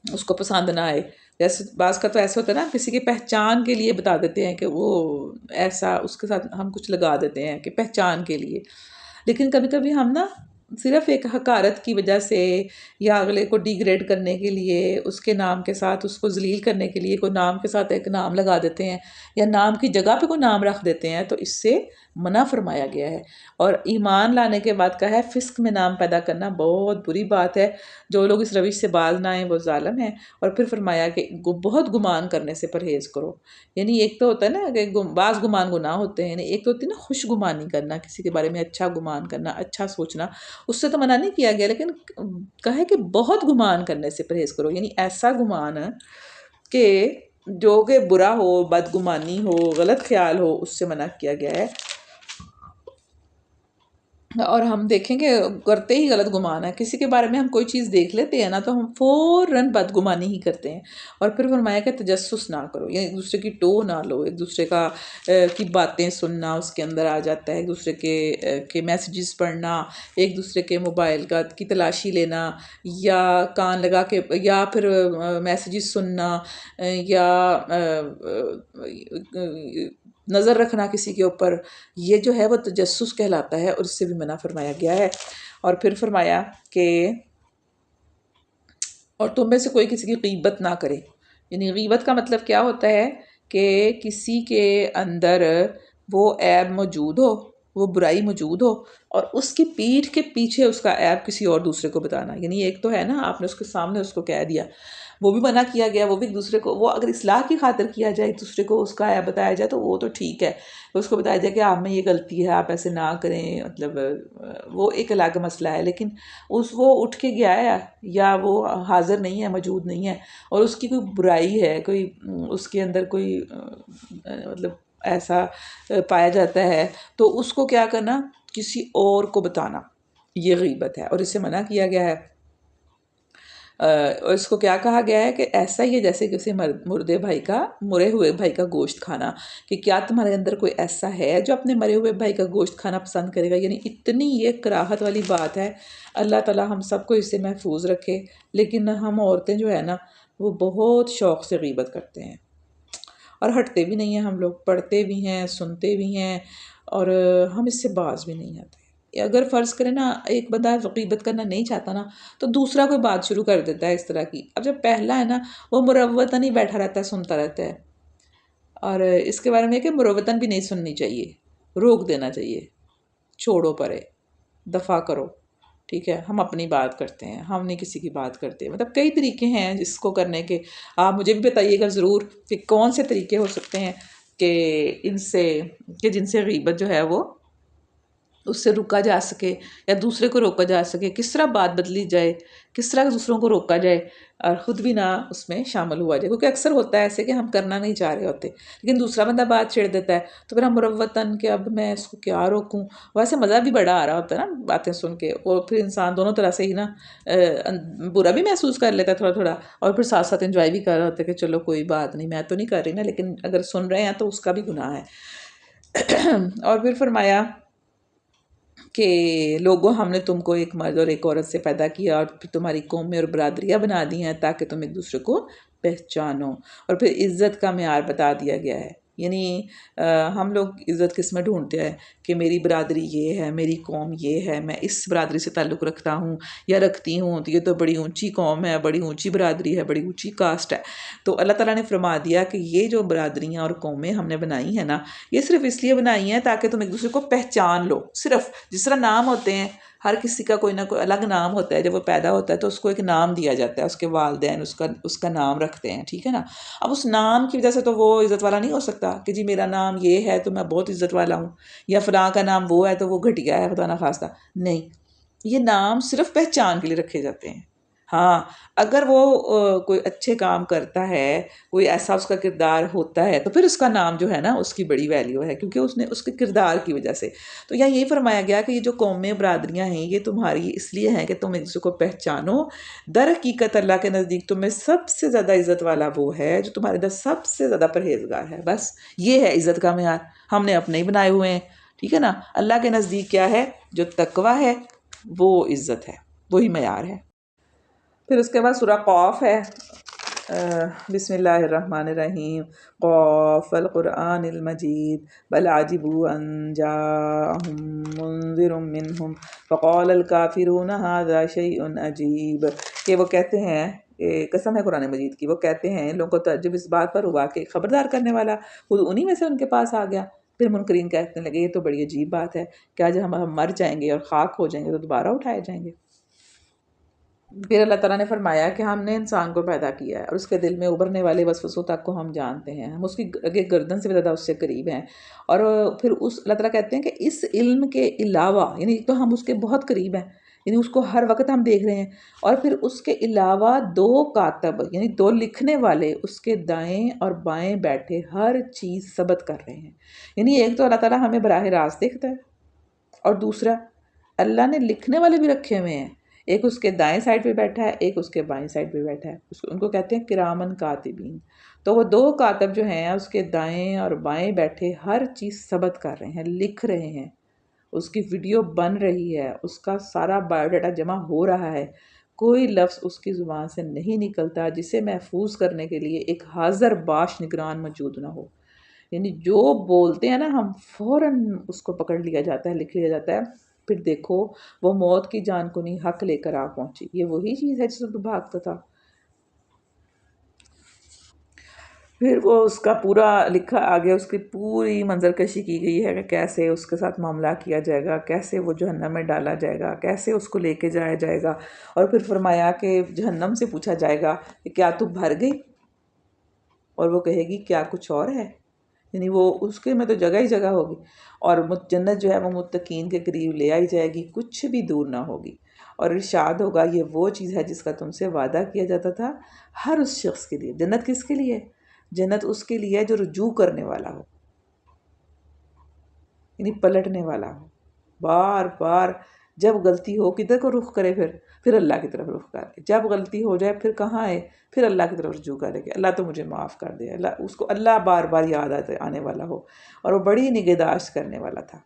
اس کو پسند نہ آئے. جیسے بعض کا تو ایسا ہوتا ہے نا، کسی کی پہچان کے لیے بتا دیتے ہیں کہ وہ ایسا، اس کے ساتھ ہم کچھ لگا دیتے ہیں کہ پہچان کے لیے. لیکن کبھی کبھی ہم نا صرف ایک حقارت کی وجہ سے یا اگلے کو ڈیگریڈ کرنے کے لیے، اس کے نام کے ساتھ اس کو ذلیل کرنے کے لیے کوئی نام کے ساتھ ایک نام لگا دیتے ہیں یا نام کی جگہ پہ کوئی نام رکھ دیتے ہیں، تو اس سے منع فرمایا گیا ہے۔ اور ایمان لانے کے بعد کہا ہے فسق میں نام پیدا کرنا بہت بری بات ہے، جو لوگ اس روش سے باز نہ آئیں وہ ظالم ہیں۔ اور پھر فرمایا کہ بہت گمان کرنے سے پرہیز کرو، یعنی ایک تو ہوتا ہے نا کہ بعض گمان گناہ ہوتے ہیں، یعنی ایک تو ہوتی ہے نا خوش گمانی کرنا، کسی کے بارے میں اچھا گمان کرنا، اچھا سوچنا، اس سے تو منع نہیں کیا گیا، لیکن کہا کہ بہت گمان کرنے سے پرہیز کرو، یعنی ایسا گمان کہ جو کہ برا ہو، بدگمانی ہو، غلط خیال ہو، اس سے منع کیا گیا ہے۔ اور ہم دیکھیں کہ کرتے ہی غلط گمان ہے، کسی کے بارے میں ہم کوئی چیز دیکھ لیتے ہیں نا تو ہم فوراً بدگمانی ہی کرتے ہیں۔ اور پھر فرمایا کہ تجسس نہ کرو، یعنی ایک دوسرے کی ٹو نہ لو، ایک دوسرے کا کی باتیں سننا اس کے اندر آ جاتا ہے، ایک دوسرے کے میسیجز پڑھنا، ایک دوسرے کے موبائل کی تلاشی لینا، یا کان لگا کے، یا پھر میسیجز سننا، یا نظر رکھنا کسی کے اوپر، یہ جو ہے وہ تجسس کہلاتا ہے، اور اس سے بھی منع فرمایا گیا ہے۔ اور پھر فرمایا کہ اور تم میں سے کوئی کسی کی غیبت نہ کرے، یعنی غیبت کا مطلب کیا ہوتا ہے کہ کسی کے اندر وہ عیب موجود ہو، وہ برائی موجود ہو، اور اس کی پیٹھ کے پیچھے اس کا عیب کسی اور دوسرے کو بتانا۔ یعنی ایک تو ہے نا آپ نے اس کے سامنے اس کو کہہ دیا، وہ بھی منع کیا گیا، وہ بھی ایک دوسرے کو، وہ اگر اصلاح کی خاطر کیا جائے ایک دوسرے کو اس کا عیب بتایا جائے تو وہ تو ٹھیک ہے، اس کو بتایا جائے کہ آپ میں یہ غلطی ہے، آپ ایسے نہ کریں، مطلب وہ ایک الگ مسئلہ ہے۔ لیکن وہ اٹھ کے گیا ہے یا وہ حاضر نہیں ہے، موجود نہیں ہے، اور اس کی کوئی برائی ہے، کوئی اس کے اندر کوئی مطلب ایسا پایا جاتا ہے، تو اس کو کیا کرنا، کسی اور کو بتانا، یہ غیبت ہے، اور اس سے منع کیا گیا ہے۔ اور اس کو کیا کہا گیا ہے کہ ایسا ہی ہے جیسے کسی مرے ہوئے بھائی کا گوشت کھانا، کہ کیا تمہارے اندر کوئی ایسا ہے جو اپنے مرے ہوئے بھائی کا گوشت کھانا پسند کرے گا؟ یعنی اتنی یہ کراہت والی بات ہے۔ اللہ تعالیٰ ہم سب کو اس سے محفوظ رکھے۔ لیکن ہم عورتیں جو ہے نا وہ بہت شوق سے غیبت کرتے ہیں، اور ہٹتے بھی نہیں ہیں، ہم لوگ پڑھتے بھی ہیں، سنتے بھی ہیں، اور ہم اس سے باز بھی نہیں آتے۔ اگر فرض کریں نا ایک بندہ غیبت کرنا نہیں چاہتا نا تو دوسرا کوئی بات شروع کر دیتا ہے اس طرح کی، اب جب پہلا ہے نا وہ مروتاً ہی بیٹھا رہتا ہے، سنتا رہتا ہے، اور اس کے بارے میں کہ مروتاً بھی نہیں سننی چاہیے، روک دینا چاہیے، چھوڑو پرے، دفع کرو، ٹھیک ہے، ہم اپنی بات کرتے ہیں، ہم نہیں کسی کی بات کرتے۔ مطلب کئی طریقے ہیں جس کو کرنے کے، آپ مجھے بھی بتائیے گا ضرور کہ کون سے طریقے ہو سکتے ہیں کہ جن سے غیبت جو ہے وہ اس سے روکا جا سکے، یا دوسرے کو روکا جا سکے، کس طرح بات بدلی جائے، کس طرح دوسروں کو روکا جائے اور خود بھی نہ اس میں شامل ہوا جائے۔ کیونکہ اکثر ہوتا ہے ایسے کہ ہم کرنا نہیں چاہ رہے ہوتے، لیکن دوسرا بندہ بات چھیڑ دیتا ہے تو پھر ہم مروتاً کہ اب میں اس کو کیا روکوں، ویسے مزہ بھی بڑا آ رہا ہوتا ہے نا باتیں سن کے، اور پھر انسان دونوں طرح سے ہی نا برا بھی محسوس کر لیتا ہے تھوڑا تھوڑا، اور پھر ساتھ ساتھ انجوائے بھی کر رہا ہوتا ہے کہ چلو کوئی بات نہیں، میں تو نہیں کر رہی نا، لیکن اگر سن رہے ہیں تو اس کا بھی گناہ ہے۔ اور پھر فرمایا کہ لوگوں، ہم نے تم کو ایک مرد اور ایک عورت سے پیدا کیا، اور پھر تمہاری قومیں اور برادریاں بنا دی ہیں تاکہ تم ایک دوسرے کو پہچانو، اور پھر عزت کا معیار بتا دیا گیا ہے۔ یعنی ہم لوگ عزت کس میں ڈھونڈتے ہیں کہ میری برادری یہ ہے، میری قوم یہ ہے، میں اس برادری سے تعلق رکھتا ہوں یا رکھتی ہوں، تو یہ تو بڑی اونچی قوم ہے، بڑی اونچی برادری ہے، بڑی اونچی کاسٹ ہے۔ تو اللہ تعالیٰ نے فرما دیا کہ یہ جو برادریاں اور قومیں ہم نے بنائی ہیں نا، یہ صرف اس لیے بنائی ہیں تاکہ تم ایک دوسرے کو پہچان لو۔ صرف جس طرح نام ہوتے ہیں، ہر کسی کا کوئی نہ کوئی الگ نام ہوتا ہے، جب وہ پیدا ہوتا ہے تو اس کو ایک نام دیا جاتا ہے، اس کے والدین اس کا نام رکھتے ہیں، ٹھیک ہے نا۔ اب اس نام کی وجہ سے تو وہ عزت والا نہیں ہو سکتا کہ جی میرا نام یہ ہے تو میں بہت عزت والا ہوں، یا فلاں کا نام وہ ہے تو وہ گھٹیا ہے، خدا نخواستہ، نہیں، یہ نام صرف پہچان کے لیے رکھے جاتے ہیں۔ ہاں، اگر وہ کوئی اچھے کام کرتا ہے، کوئی ایسا اس کا کردار ہوتا ہے تو پھر اس کا نام جو ہے نا اس کی بڑی ویلیو ہے، کیونکہ اس نے اس کے کردار کی وجہ سے۔ تو یہاں یہی فرمایا گیا کہ یہ جو قومیں برادریاں ہیں یہ تمہاری اس لیے ہیں کہ تم ایک دوسرے کو پہچانو۔ در حقیقت اللہ کے نزدیک تم میں سب سے زیادہ عزت والا وہ ہے جو تمہارے اندر سب سے زیادہ پرہیزگار ہے۔ بس یہ ہے عزت کا معیار، ہم نے اپنے ہی بنائے ہوئے ہیں، ٹھیک ہے نا۔ اللہ کے نزدیک کیا ہے؟ جو تقویٰ ہے وہ عزت ہے، وہی معیار ہے۔ پھر اس کے بعد سورہ قاف ہے، بسم اللہ الرحمن الرحیم قاف القرآن المجید بل عجبوا ان جاءهم منذر منهم فقال الکافرون هذا شیء عجیب، کہ وہ کہتے ہیں، قسم ہے قرآن مجید کی، وہ کہتے ہیں لوگوں کو تعجب اس بات پر ہوا کہ خبردار کرنے والا خود انہی میں سے ان کے پاس آ گیا۔ پھر منکرین کہنے لگے یہ تو بڑی عجیب بات ہے، کیا جب ہم مر جائیں گے اور خاک ہو جائیں گے تو دوبارہ اٹھائے جائیں گے؟ پھر اللہ تعالیٰ نے فرمایا کہ ہم نے انسان کو پیدا کیا ہے اور اس کے دل میں ابھرنے والے وسوسوں تک کو ہم جانتے ہیں، ہم اس کی گردن سے بھی زیادہ اس سے قریب ہیں، اور پھر اللہ تعالیٰ کہتے ہیں کہ اس علم کے علاوہ، یعنی تو ہم اس کے بہت قریب ہیں، یعنی اس کو ہر وقت ہم دیکھ رہے ہیں، اور پھر اس کے علاوہ دو کاتب یعنی دو لکھنے والے اس کے دائیں اور بائیں بیٹھے ہر چیز ثبت کر رہے ہیں۔ یعنی ایک تو اللہ تعالیٰ ہمیں براہ راست دیکھتا ہے، اور دوسرا اللہ نے لکھنے والے بھی رکھے ہوئے ہیں، ایک اس کے دائیں سائڈ پہ بیٹھا ہے، ایک اس کے بائیں سائڈ پہ بیٹھا ہے، ان کو کہتے ہیں کرامن کاتبین۔ تو وہ دو کاتب جو ہیں اس کے دائیں اور بائیں بیٹھے ہر چیز ثبت کر رہے ہیں، لکھ رہے ہیں، اس کی ویڈیو بن رہی ہے، اس کا سارا بایو ڈاٹا جمع ہو رہا ہے، کوئی لفظ اس کی زبان سے نہیں نکلتا جسے محفوظ کرنے کے لیے ایک حاضر باش نگران موجود نہ ہو۔ یعنی جو بولتے ہیں نا ہم فوراً اس کو پکڑ لیا جاتا ہے، لکھ لیا جاتا ہے، پھر دیکھو وہ موت کی جان کو نہیں حق لے کر آ پہنچی، یہ وہی چیز ہے جس میں تو بھاگتا تھا۔ پھر وہ اس کا پورا لکھا آگے، اس کی پوری منظر کشی کی گئی ہے کہ کیسے اس کے ساتھ معاملہ کیا جائے گا، کیسے وہ جہنم میں ڈالا جائے گا، کیسے اس کو لے کے جایا جائے گا، اور پھر فرمایا کہ جہنم سے پوچھا جائے گا کہ کیا تو بھر گئی، اور وہ کہے گی کیا کچھ اور ہے، یعنی وہ اس کے میں تو جگہ ہی جگہ ہوگی، اور جنت جو ہے وہ متقین کے قریب لے آئی جائے گی، کچھ بھی دور نہ ہوگی، اور ارشاد ہوگا یہ وہ چیز ہے جس کا تم سے وعدہ کیا جاتا تھا ہر اس شخص کے لیے۔ جنت کس کے لیے؟ جنت اس کے لیے جو رجوع کرنے والا ہو، یعنی پلٹنے والا ہو، بار بار جب غلطی ہو کدھر کو رخ کرے، پھر اللہ کی طرف رخ کرے، جب غلطی ہو جائے پھر کہاں ہے، پھر اللہ کی طرف رجوع کرے کہ اللہ تو مجھے معاف کر دے، اللہ اس کو اللہ بار بار یاد آنے والا ہو، اور وہ بڑی نگہداشت کرنے والا تھا،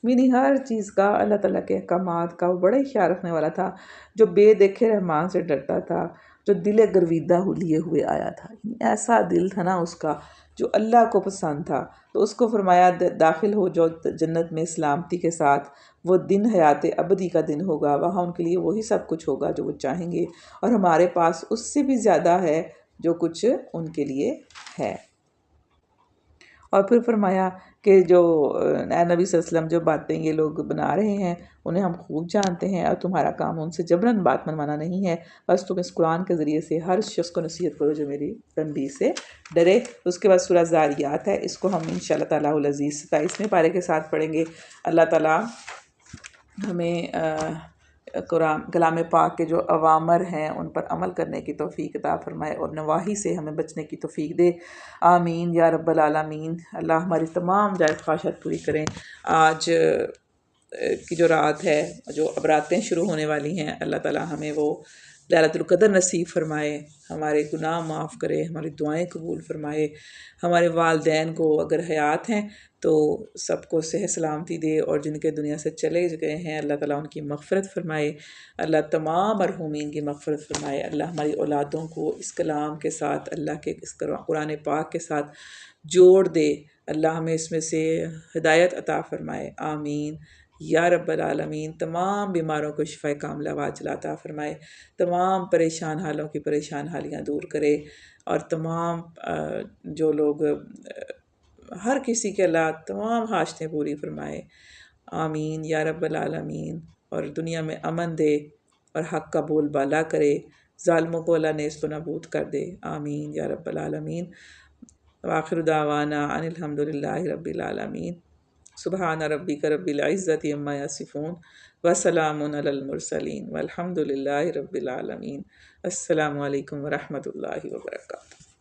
یعنی ہر چیز کا اللہ تعالیٰ کے احکامات کا وہ بڑا ہی خیال رکھنے والا تھا، جو بے دیکھے رحمان سے ڈرتا تھا، جو دل گرویدہ لیے ہوئے آیا تھا، یعنی ایسا دل تھا نا اس کا جو اللہ کو پسند تھا، تو اس کو فرمایا داخل ہو جو جنت میں سلامتی کے ساتھ، وہ دن حیات ابدی کا دن ہوگا، وہاں ان کے لیے وہی سب کچھ ہوگا جو وہ چاہیں گے، اور ہمارے پاس اس سے بھی زیادہ ہے جو کچھ ان کے لیے ہے۔ اور پھر فرمایا کہ جو اے نبی صلی اللہ علیہ وسلم جو باتیں یہ لوگ بنا رہے ہیں انہیں ہم خوب جانتے ہیں، اور تمہارا کام ان سے جبراً بات منوانا نہیں ہے، بس تم اس قرآن کے ذریعے سے ہر شخص کو نصیحت کرو جو میری تنبیہ سے ڈرے۔ اس کے بعد سورہ زاریات ہے، اس کو ہم انشاءاللہ تعالیٰ العزیز 27ویں پارے کے ساتھ پڑھیں گے۔ اللہ تعالیٰ ہمیں قرآن کلام پاک کے جو اوامر ہیں ان پر عمل کرنے کی توفیق عطا فرمائے، اور نواہی سے ہمیں بچنے کی توفیق دے، آمین یا رب العالمین۔ اللہ ہماری تمام جائز خواہشات پوری کریں۔ آج کی جو رات ہے، جو اب راتیں شروع ہونے والی ہیں، اللہ تعالیٰ ہمیں وہ ليلۃ القدر نصیب فرمائے، ہمارے گناہ معاف کرے، ہماری دعائیں قبول فرمائے، ہمارے والدین کو اگر حیات ہیں تو سب کو صحت سلامتی دے، اور جن کے دنیا سے چلے گئے ہیں اللہ تعالیٰ ان کی مغفرت فرمائے، اللہ تمام مرحومین کی مغفرت فرمائے، اللہ ہماری اولادوں کو اس کلام کے ساتھ، اللہ کے اس قرآن پاک کے ساتھ جوڑ دے، اللہ ہمیں اس میں سے ہدایت عطا فرمائے، آمین یا رب العالمین۔ تمام بیماروں کو شفاء کاملہ عاجلہ عطا فرمائے، تمام پریشان حالوں کی پریشان حالیاں دور کرے، اور تمام جو لوگ ہر کسی کے اللہ تمام حاجتیں پوری فرمائے، آمین یا رب العالمین، اور دنیا میں امن دے اور حق کا بول بالا کرے، ظالموں کو اللہ نیست و نابود کر دے، آمین یا رب العالمین۔ وآخر دعوانا ان الحمد للہ رب العالمین، سبحان ربک رب العزت عما یصفون وسلام علی المرسلین والحمد للہ رب العالمین۔ السلام علیکم ورحمۃ اللہ وبرکاتہ۔